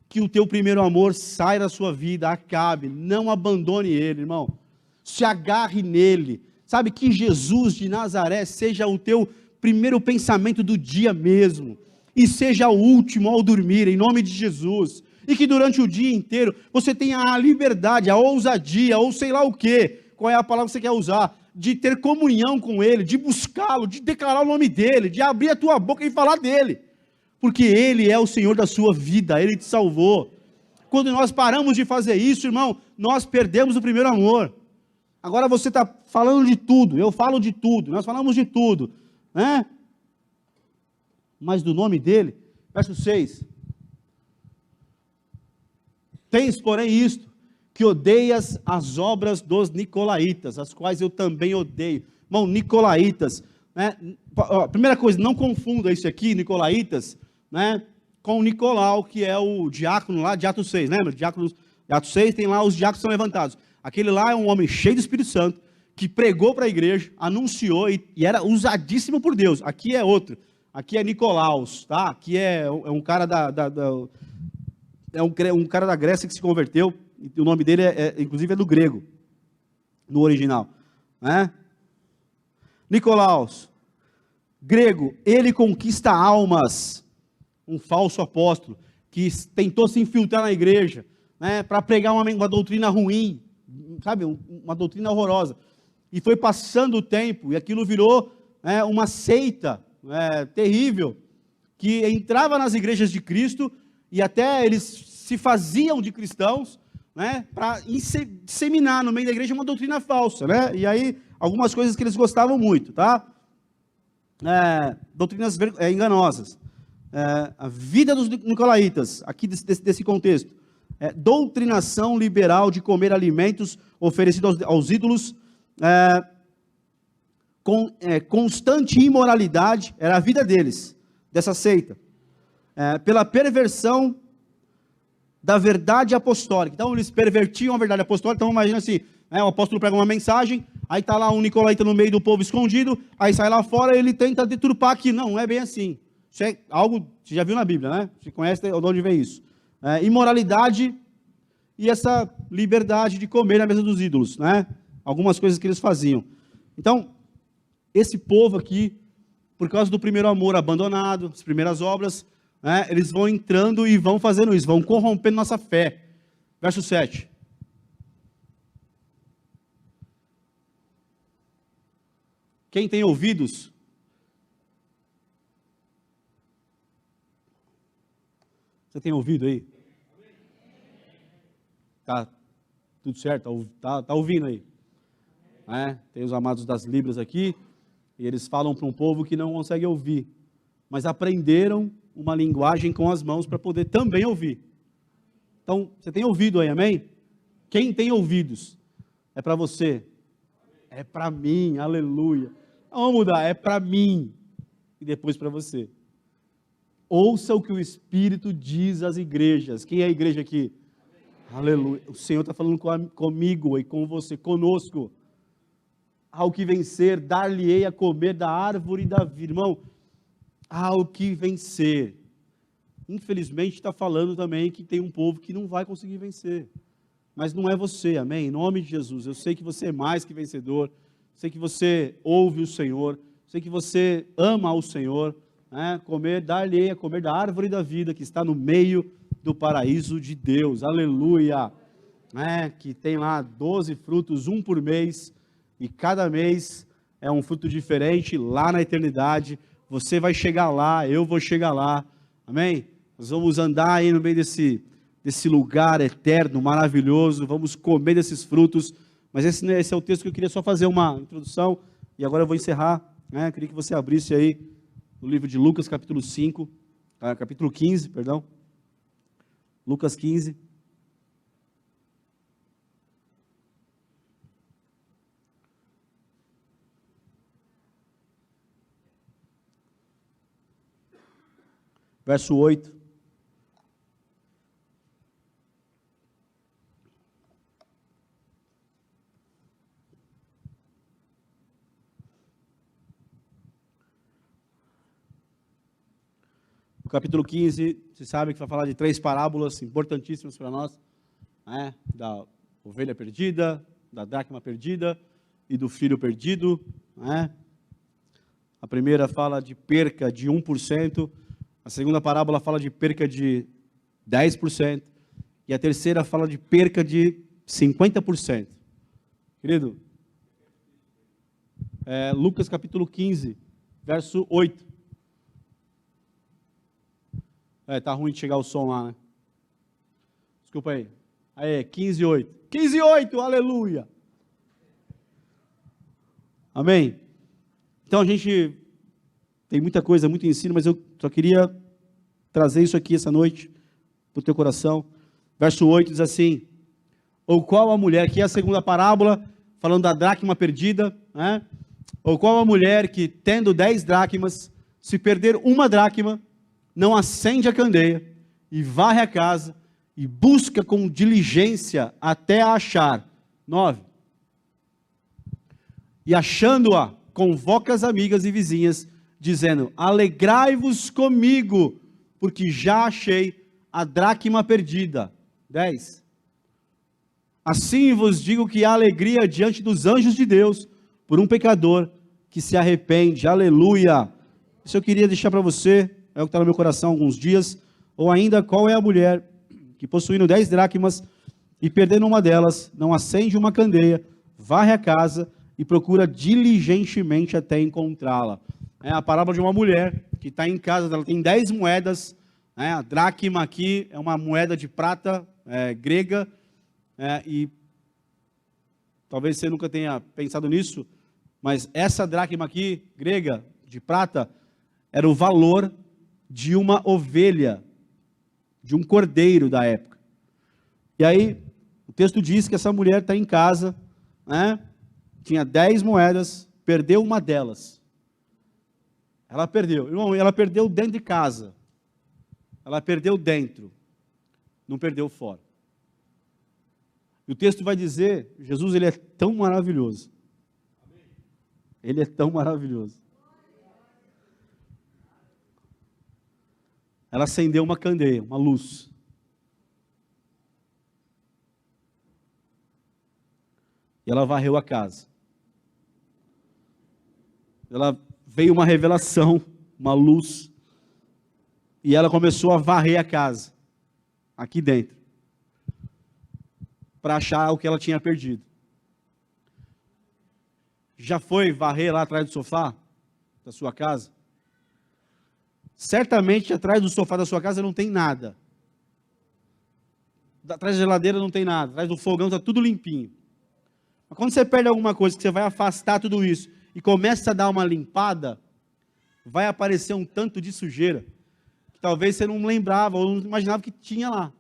que o teu primeiro amor saia da sua vida, acabe. Não abandone ele, irmão. Se agarre nele. Sabe, que Jesus de Nazaré seja o teu primeiro pensamento do dia mesmo. E seja o último ao dormir, em nome de Jesus. E que durante o dia inteiro você tenha a liberdade, a ousadia, ou sei lá o quê. Qual é a palavra que você quer usar? De ter comunhão com ele, de buscá-lo, de declarar o nome dele, de abrir a tua boca e falar dele. Porque ele é o Senhor da sua vida, ele te salvou. Quando nós paramos de fazer isso, irmão, nós perdemos o primeiro amor. Agora você está falando de tudo, eu falo de tudo, nós falamos de tudo, né? Mas do nome dele, verso 6. Tens, porém, isto, que odeias as obras dos nicolaítas, as quais eu também odeio. Irmão, nicolaítas, né? Primeira coisa, não confunda isso aqui, nicolaítas, né, com Nicolau, que é o diácono lá de Atos 6, lembra? Diáconos, de Atos 6 tem lá os diáconos que são levantados. Aquele lá é um homem cheio do Espírito Santo, que pregou para a igreja, anunciou e era usadíssimo por Deus. Aqui é outro, aqui é Nicolaus, tá? Aqui é um cara um cara da Grécia que se converteu, e o nome dele inclusive é do grego, no original, né? Nicolaus, grego, ele conquista almas, um falso apóstolo, que tentou se infiltrar na igreja, né, para pregar uma doutrina ruim, sabe, uma doutrina horrorosa, e foi passando o tempo, e aquilo virou uma seita terrível, que entrava nas igrejas de Cristo, e até eles se faziam de cristãos, né, para disseminar no meio da igreja uma doutrina falsa, né, e aí algumas coisas que eles gostavam muito, tá? Doutrinas enganosas. A vida dos nicolaítas, aqui desse contexto, doutrinação liberal de comer alimentos oferecidos aos ídolos, constante imoralidade, era a vida deles, dessa seita, pela perversão da verdade apostólica. Então eles pervertiam a verdade apostólica. Então imagina assim, o apóstolo prega uma mensagem, aí está lá um nicolaíta no meio do povo escondido, aí sai lá fora e ele tenta deturpar aqui. Não é bem assim. Isso é algo, você já viu na Bíblia, né? Você conhece de onde vem isso. Imoralidade e essa liberdade de comer na mesa dos ídolos, né? Algumas coisas que eles faziam. Então, esse povo aqui, por causa do primeiro amor abandonado, as primeiras obras, eles vão entrando e vão fazendo isso, vão corrompendo nossa fé. Verso 7. Quem tem ouvidos, você tem ouvido aí? Tá tudo certo? Tá ouvindo aí? Tem os amados das Libras aqui, e eles falam para um povo que não consegue ouvir, mas aprenderam uma linguagem com as mãos para poder também ouvir. Então, você tem ouvido aí, amém? Quem tem ouvidos? É para você. É para mim, aleluia. Vamos mudar, é para mim. E depois para você. Ouça o que o Espírito diz às igrejas. Quem é a igreja aqui? Aleluia. O Senhor está falando comigo e com você, conosco. ao que vencer, dar-lhe-ei a comer da árvore da vida. Irmão, ao que vencer. Infelizmente está falando também que tem um povo que não vai conseguir vencer. Mas não é você, amém? Em nome de Jesus, eu sei que você é mais que vencedor, sei que você ouve o Senhor, sei que você ama o Senhor, né? Dar-lhe-ei a comer da árvore da vida que está no meio do paraíso de Deus, aleluia, que tem lá 12 frutos, um por mês, e cada mês é um fruto diferente lá na eternidade. Você vai chegar lá, eu vou chegar lá, amém? Nós vamos andar aí no meio desse lugar eterno, maravilhoso, vamos comer desses frutos, mas esse é o texto que eu queria só fazer uma introdução, e agora eu vou encerrar, né? Eu queria que você abrisse aí no livro de Lucas, capítulo 15, perdão, Lucas 15, verso 8. O capítulo 15, você sabe que vai falar de 3 parábolas importantíssimas para nós, né? Da ovelha perdida, da dracma perdida e do filho perdido, né? A primeira fala de perca de 1%, a segunda parábola fala de perca de 10%, e a terceira fala de perca de 50%. Querido, Lucas capítulo 15, verso 8. Tá ruim de chegar o som lá, né? Desculpa aí. Aí, 15:8. 15:8, aleluia! Amém? Então a gente tem muita coisa, muito ensino, mas eu só queria trazer isso aqui essa noite para o teu coração. Verso 8 diz assim: ou qual a mulher, que é a segunda parábola, falando da dracma perdida, né? Ou qual a mulher que, tendo 10 dracmas, se perder uma dracma, não acende a candeia, e varre a casa, e busca com diligência até a achar. 9. E achando-a, convoca as amigas e vizinhas, dizendo: alegrai-vos comigo, porque já achei a dracma perdida. 10. Assim vos digo que há alegria diante dos anjos de Deus, por um pecador que se arrepende. Aleluia! Isso eu queria deixar para você, é o que está no meu coração há alguns dias. Ou ainda, qual é a mulher que, possuindo 10 dracmas e perdendo uma delas, não acende uma candeia, varre a casa e procura diligentemente até encontrá-la? É a parábola de uma mulher que está em casa, ela tem 10 moedas, né? A dracma aqui é uma moeda de prata grega, e talvez você nunca tenha pensado nisso, mas essa dracma aqui, grega, de prata, era o valor de uma ovelha, de um cordeiro da época. E aí, o texto diz que essa mulher está em casa, né? Tinha 10 moedas, perdeu uma delas. Ela perdeu. Irmão, ela perdeu dentro de casa. Ela perdeu dentro. Não perdeu fora. E o texto vai dizer, Jesus, ele é tão maravilhoso. Ele é tão maravilhoso. Ela acendeu uma candeia, uma luz. E ela varreu a casa. Ela veio uma revelação, uma luz. E ela começou a varrer a casa, aqui dentro, para achar o que ela tinha perdido. Já foi varrer lá atrás do sofá da sua casa? Certamente atrás do sofá da sua casa não tem nada. Atrás da geladeira não tem nada. Atrás do fogão está tudo limpinho. Mas quando você perde alguma coisa, que você vai afastar tudo isso e começa a dar uma limpada, vai aparecer um tanto de sujeira que talvez você não lembrava ou não imaginava que tinha lá.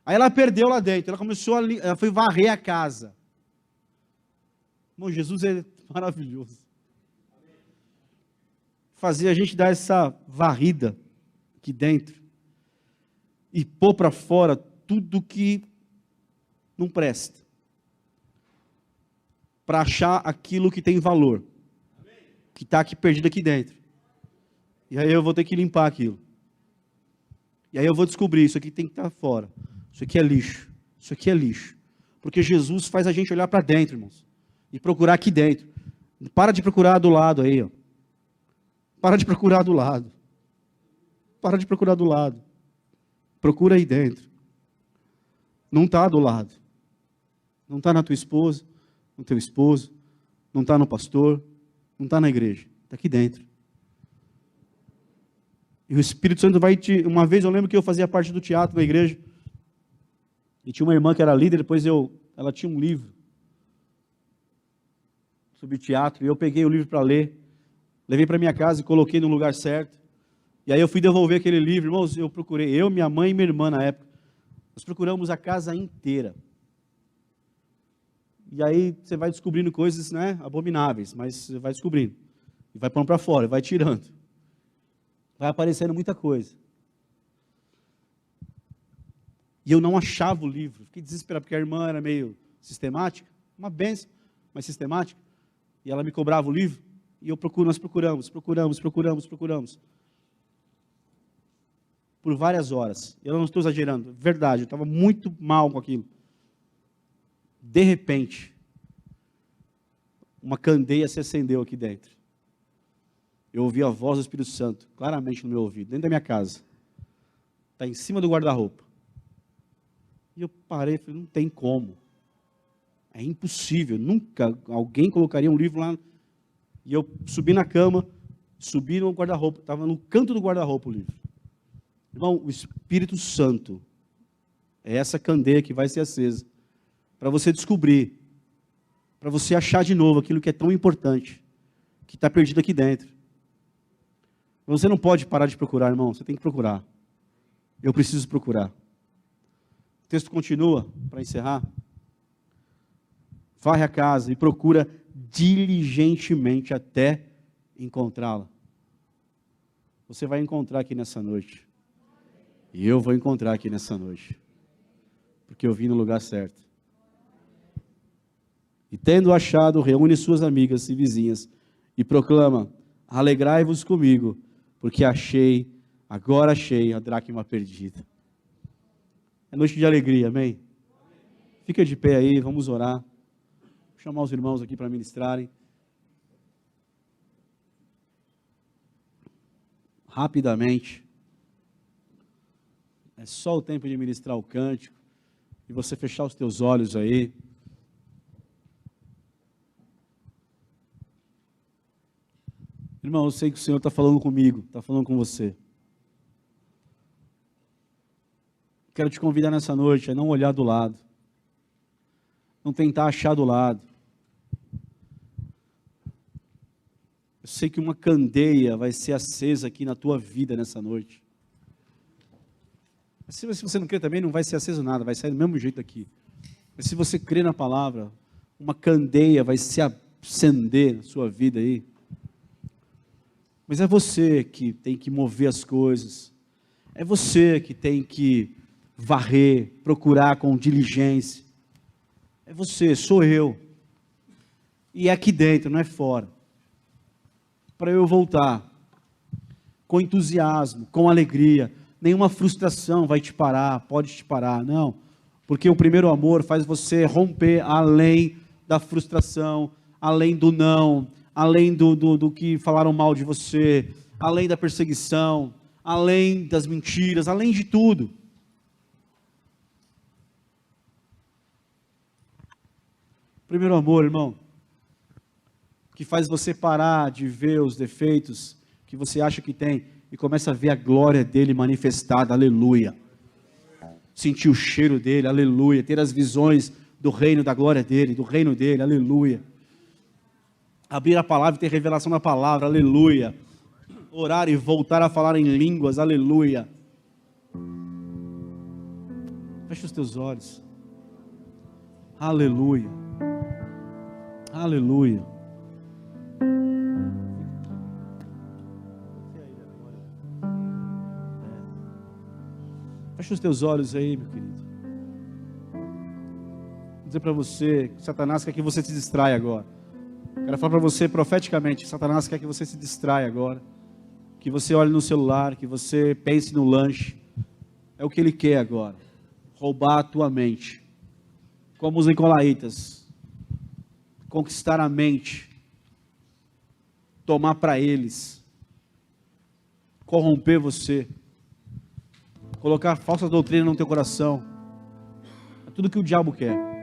Aí ela perdeu lá dentro. Ela foi varrer a casa. Irmão, Jesus é maravilhoso. Fazer a gente dar essa varrida aqui dentro e pôr para fora tudo que não presta. para achar aquilo que tem valor, que está aqui perdido aqui dentro. E aí eu vou ter que limpar aquilo. E aí eu vou descobrir, isso aqui tem que estar fora. Isso aqui é lixo. Isso aqui é lixo. Porque Jesus faz a gente olhar para dentro, irmãos. E procurar aqui dentro. Para de procurar do lado aí, ó. Para de procurar do lado. Para de procurar do lado. Procura aí dentro. Não está do lado. Não está na tua esposa, no teu esposo, não está no pastor, não está na igreja. Está aqui dentro. E o Espírito Santo vai te... Uma vez eu lembro que eu fazia parte do teatro da igreja. E tinha uma irmã que era líder, depois ela tinha um livro sobre teatro, e eu peguei o livro para ler, levei para minha casa e coloquei no lugar certo. E aí eu fui devolver aquele livro, irmãos, eu procurei, eu, minha mãe e minha irmã na época, nós procuramos a casa inteira. E aí você vai descobrindo coisas, né, abomináveis, mas você vai descobrindo. E vai pondo para fora, vai tirando. Vai aparecendo muita coisa. E eu não achava o livro. Fiquei desesperado, porque a irmã era meio sistemática, uma benção, mas sistemática. E ela me cobrava o livro. E nós procuramos. Por várias horas. Eu não estou exagerando, verdade, eu estava muito mal com aquilo. De repente, uma candeia se acendeu aqui dentro. Eu ouvi a voz do Espírito Santo, claramente no meu ouvido, dentro da minha casa. Está em cima do guarda-roupa. E eu parei e falei, não tem como. É impossível, nunca alguém colocaria um livro lá. E eu subi na cama, subi no guarda-roupa, estava no canto do guarda-roupa o livro. Irmão, o Espírito Santo é essa candeia que vai ser acesa, para você descobrir, para você achar de novo aquilo que é tão importante, que está perdido aqui dentro. Você não pode parar de procurar, irmão, você tem que procurar. Eu preciso procurar. O texto continua, para encerrar. Varre a casa e procura diligentemente até encontrá-la. Você vai encontrar aqui nessa noite. E eu vou encontrar aqui nessa noite. Porque eu vim no lugar certo. E tendo achado, reúne suas amigas e vizinhas e proclama, alegrai-vos comigo, porque agora achei a dracma perdida. É noite de alegria, amém? Fica de pé aí, vamos orar. Vou chamar os irmãos aqui para ministrarem. Rapidamente. É só o tempo de ministrar o cântico. E você fechar os teus olhos aí. Irmão, eu sei que o Senhor está falando comigo, está falando com você. Quero te convidar nessa noite a não olhar do lado. Não tentar achar do lado. Eu sei que uma candeia vai ser acesa aqui na tua vida nessa noite. Mas se você não crê também, não vai ser aceso nada, vai sair do mesmo jeito aqui. Mas se você crê na palavra, uma candeia vai se acender na sua vida aí. Mas é você que tem que mover as coisas. É você que tem que varrer, procurar com diligência. É você, sou eu. E é aqui dentro, não é fora. Para eu voltar com entusiasmo, com alegria. Nenhuma frustração vai te parar, pode te parar, não. Porque o primeiro amor faz você romper além da frustração, além do não, além do que falaram mal de você, além da perseguição, além das mentiras, além de tudo. Primeiro amor, irmão, que faz você parar de ver os defeitos que você acha que tem e começa a ver a glória dele manifestada, aleluia. Sentir o cheiro dele, aleluia. Ter as visões do reino, da glória dele, do reino dele, aleluia. Abrir a palavra e ter revelação da palavra, aleluia. Orar e voltar a falar em línguas, aleluia. Fecha os teus olhos. Aleluia. Aleluia. Fecha os teus olhos aí, meu querido. dizer para você que Satanás quer que você se distraia agora. Quero falar para você profeticamente, Satanás quer que você se distraia agora. Que você olhe no celular, que você pense no lanche. É o que ele quer agora. Roubar a tua mente. Como os nicolaítas. Conquistar a mente. Tomar para eles. Corromper você. Colocar falsa doutrina no teu coração. É tudo que o diabo quer.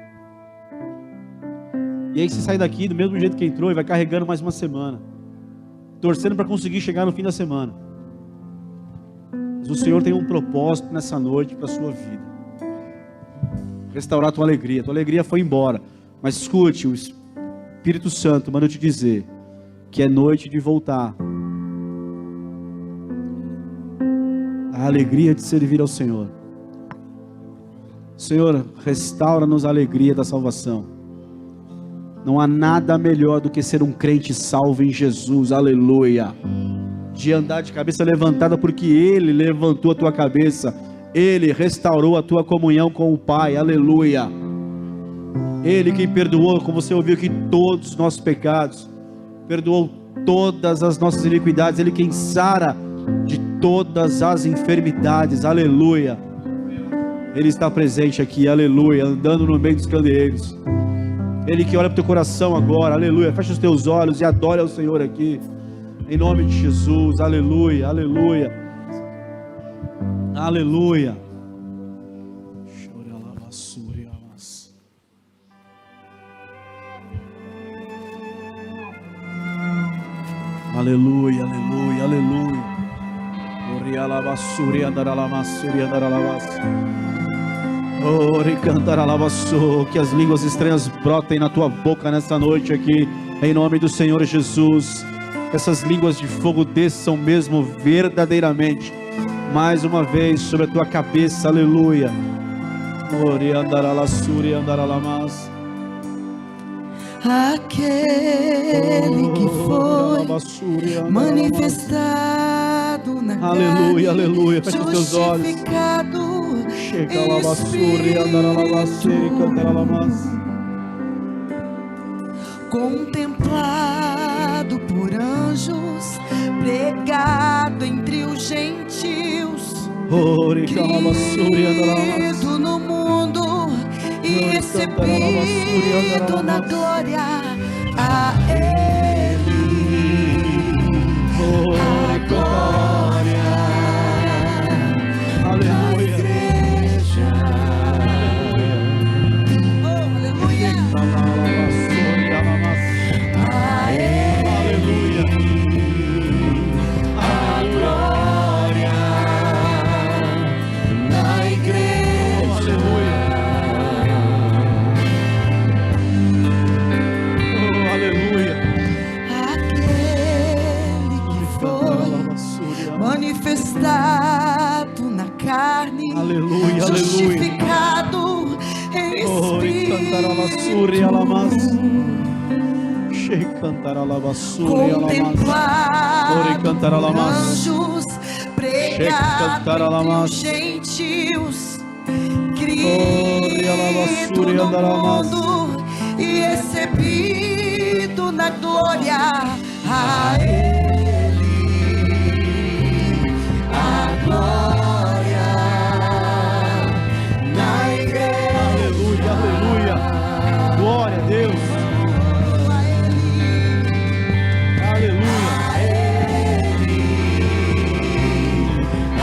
E aí você sai daqui do mesmo jeito que entrou e vai carregando mais uma semana. Torcendo para conseguir chegar no fim da semana. Mas o Senhor tem um propósito nessa noite para a sua vida. Restaurar a tua alegria. Tua alegria foi embora. Mas escute, o Espírito Santo manda eu te dizer que é noite de voltar. A alegria de servir ao Senhor. Senhor, restaura-nos a alegria da salvação. Não há nada melhor do que ser um crente salvo em Jesus, aleluia. De andar de cabeça levantada, porque Ele levantou a tua cabeça, Ele restaurou a tua comunhão com o Pai, aleluia. Ele que perdoou, como você ouviu aqui, todos os nossos pecados, perdoou todas as nossas iniquidades, Ele quem sara de todas as enfermidades, aleluia. Ele está presente aqui, aleluia, andando no meio dos candeeiros. Ele que olha para o teu coração agora, aleluia. Fecha os teus olhos e adore ao Senhor aqui, em nome de Jesus, aleluia, aleluia, aleluia. Aleluia, aleluia, aleluia. Que as línguas estranhas brotem na tua boca nessa noite aqui, em nome do Senhor Jesus. Essas línguas de fogo desçam mesmo verdadeiramente, mais uma vez sobre a tua cabeça, aleluia. Aquele que foi manifestado na carne, aleluia, fecha os teus olhos. Justificado contemplado por anjos, pregado entre os gentios, crido no mundo e recebido na glória. A Ele a glória. Aleluia. Manifestado na carne, aleluia, justificado em espírito, contemplado por anjos, pregado entre os gentios, crido no mundo e recebido na glória. A Ele a glória na igreja. Aleluia, aleluia. Glória a Deus. Aleluia. A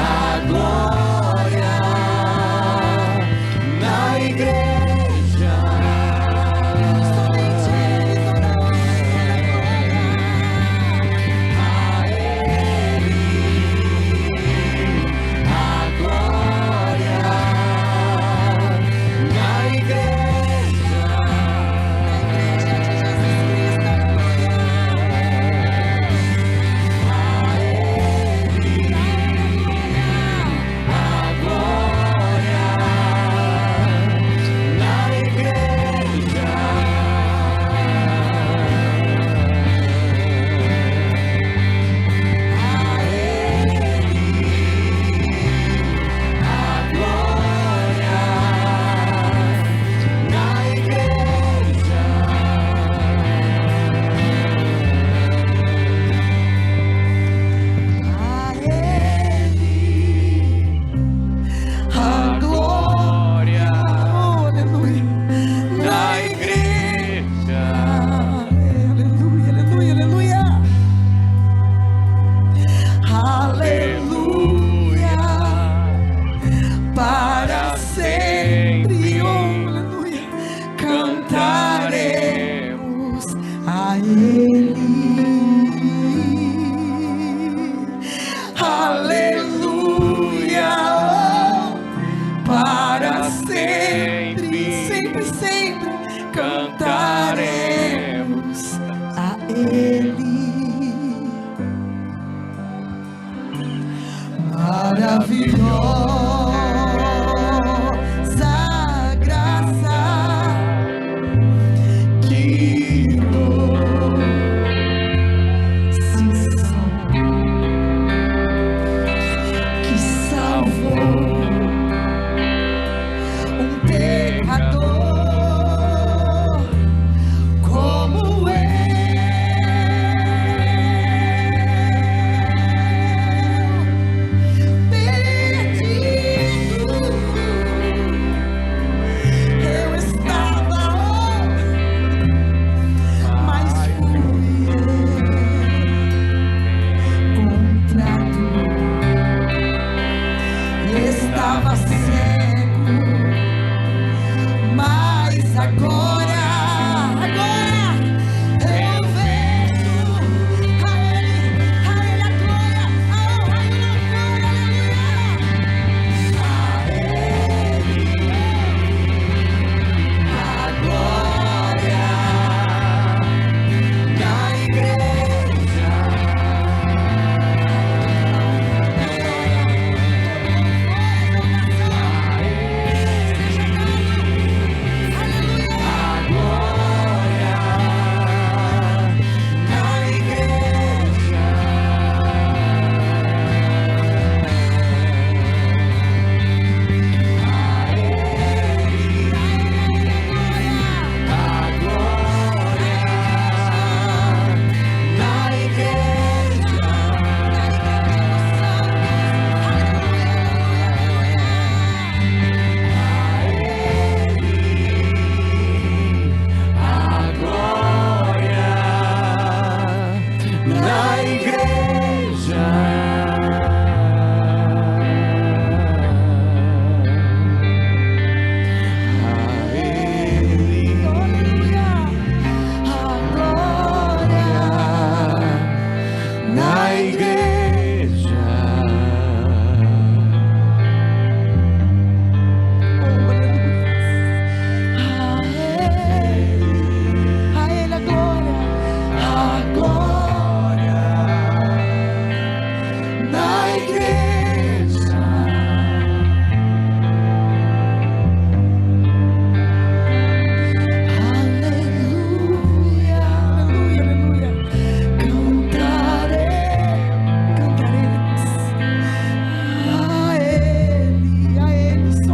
glória na igreja. Somente Ele toda a glória. aleluia, para sempre, sempre, sempre cantaremos a Ele. Maravilhosa graça que que salvou um pecador como eu. Estava cego, mas agora eu vejo a Ele a glória, a glória da igreja.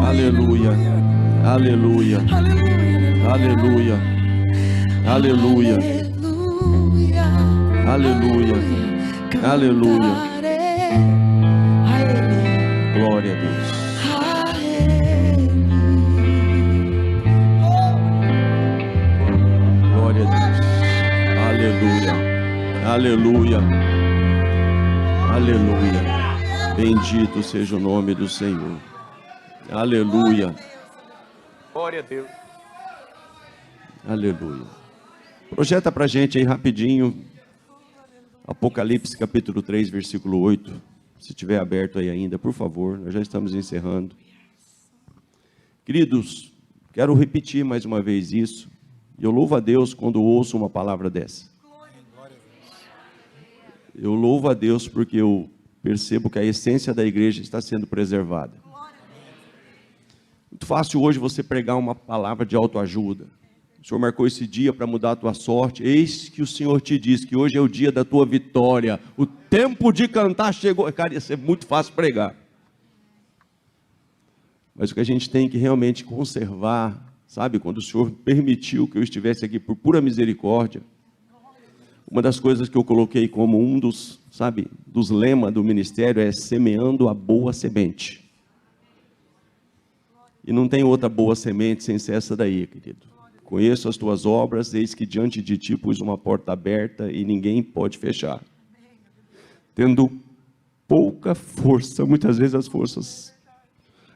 Aleluia, aleluia, aleluia, aleluia, aleluia, glória a Deus, glória a Deus, aleluia, aleluia, aleluia, bendito seja o nome do Senhor, aleluia. Glória a Deus. Aleluia. Projeta pra gente aí rapidinho Apocalipse capítulo 3, versículo 8. Se tiver aberto aí ainda, por favor, nós já estamos encerrando. Queridos, quero repetir mais uma vez isso. Eu louvo a Deus quando ouço uma palavra dessa. Eu louvo a Deus porque eu percebo que a essência da igreja está sendo preservada. Muito fácil hoje você pregar uma palavra de autoajuda. O Senhor marcou esse dia para mudar a tua sorte. Eis que o Senhor te diz que hoje é o dia da tua vitória. O tempo de cantar chegou. Cara, isso é muito fácil pregar. Mas o que a gente tem que realmente conservar, sabe? Quando o Senhor permitiu que eu estivesse aqui por pura misericórdia. Uma das coisas que eu coloquei como um dos, sabe, dos lemas do ministério é semeando a boa semente. E não tem outra boa semente sem ser essa daí, querido. Conheço as tuas obras, eis que diante de ti pus uma porta aberta e ninguém pode fechar. Tendo pouca força, muitas vezes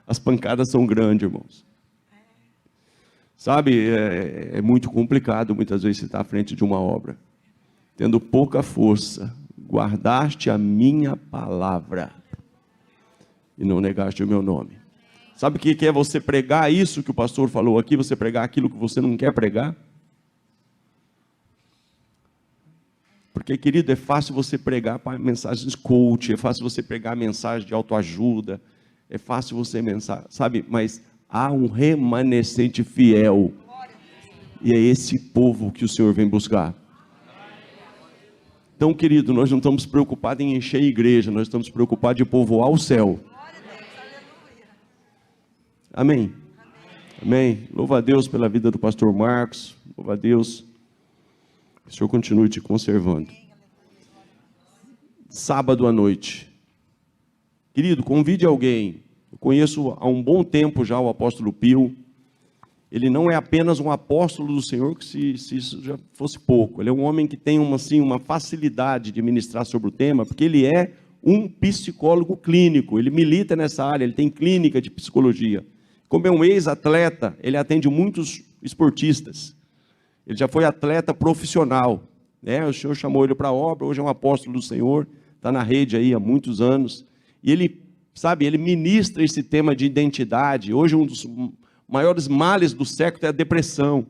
as pancadas são grandes, irmãos. Sabe, é muito complicado muitas vezes você estar à frente de uma obra. Tendo pouca força, guardaste a minha palavra e não negaste o meu nome. Sabe o que é você pregar isso que o pastor falou aqui? Você pregar aquilo que você não quer pregar? Porque, querido, é fácil você pregar mensagens coach, é fácil você pregar mensagem de autoajuda, é fácil você mensagem, sabe? Mas há um remanescente fiel, e é esse povo que o Senhor vem buscar. Então, querido, nós não estamos preocupados em encher a igreja, nós estamos preocupados em povoar o céu. Amém? Amém. Louva a Deus pela vida do pastor Marcos, louva a Deus. Que o Senhor continue te conservando. Sábado à noite. Querido, convide alguém. Eu conheço há um bom tempo já o apóstolo Pio. Ele não é apenas um apóstolo do Senhor, que se isso já fosse pouco. Ele é um homem que tem uma facilidade de ministrar sobre o tema, porque ele é um psicólogo clínico. Ele milita nessa área, ele tem clínica de psicologia. Como é um ex-atleta, ele atende muitos esportistas. Ele já foi atleta profissional, né? O Senhor chamou ele para a obra, hoje é um apóstolo do Senhor, está na rede aí há muitos anos. E ele, sabe, ele ministra esse tema de identidade. Hoje um dos maiores males do século é a depressão,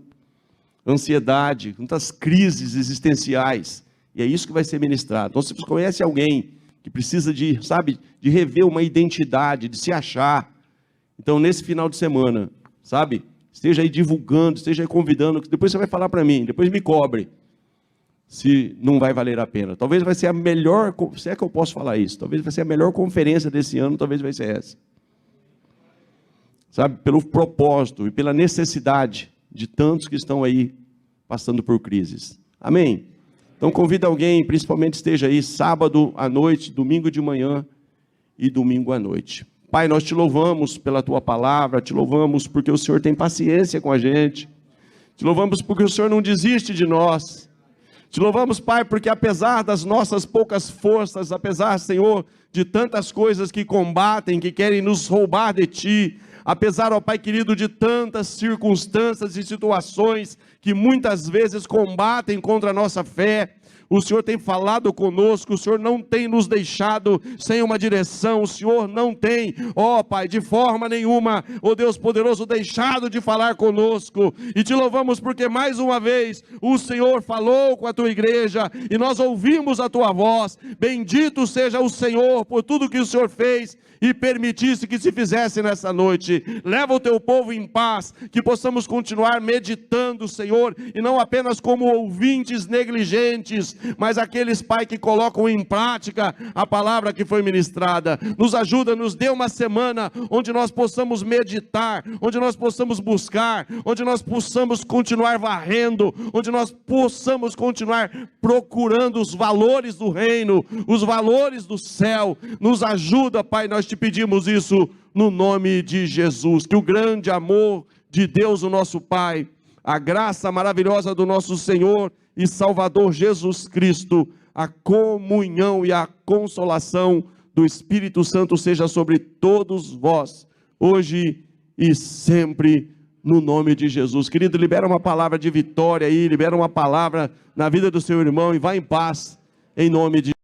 ansiedade, muitas crises existenciais. E é isso que vai ser ministrado. Então, se você conhece alguém que precisa de, sabe, de rever uma identidade, de se achar, então nesse final de semana, sabe, esteja aí divulgando, esteja aí convidando, depois você vai falar para mim, depois me cobre, se não vai valer a pena. Talvez vai ser a melhor, se é que eu posso falar isso, talvez vai ser a melhor conferência desse ano, talvez vai ser essa. Sabe, pelo propósito e pela necessidade de tantos que estão aí passando por crises. Amém? Então convida alguém, principalmente esteja aí sábado à noite, domingo de manhã e domingo à noite. Pai, nós te louvamos pela tua palavra, te louvamos porque o Senhor tem paciência com a gente, te louvamos porque o Senhor não desiste de nós, te louvamos, Pai, porque apesar das nossas poucas forças, apesar, Senhor, de tantas coisas que combatem, que querem nos roubar de Ti, apesar, ó Pai querido, de tantas circunstâncias e situações que muitas vezes combatem contra a nossa fé, o Senhor tem falado conosco, o Senhor não tem nos deixado sem uma direção, o Senhor não tem, ó Pai, de forma nenhuma, ó Deus poderoso, deixado de falar conosco, e te louvamos porque mais uma vez o Senhor falou com a tua igreja, e nós ouvimos a tua voz. Bendito seja o Senhor por tudo que o Senhor fez, e permitisse que se fizesse nessa noite. Leva o teu povo em paz, que possamos continuar meditando, Senhor, e não apenas como ouvintes negligentes, mas aqueles, Pai, que colocam em prática a palavra que foi ministrada. Nos ajuda, nos dê uma semana onde nós possamos meditar, onde nós possamos buscar, onde nós possamos continuar varrendo, onde nós possamos continuar procurando os valores do reino, os valores do céu. Nos ajuda, Pai, nós te pedimos isso no nome de Jesus. Que o grande amor de Deus, o nosso Pai, a graça maravilhosa do nosso Senhor e Salvador Jesus Cristo, a comunhão e a consolação do Espírito Santo seja sobre todos vós, hoje e sempre, no nome de Jesus. Querido, libera uma palavra de vitória aí, libera uma palavra na vida do seu irmão e vá em paz, em nome de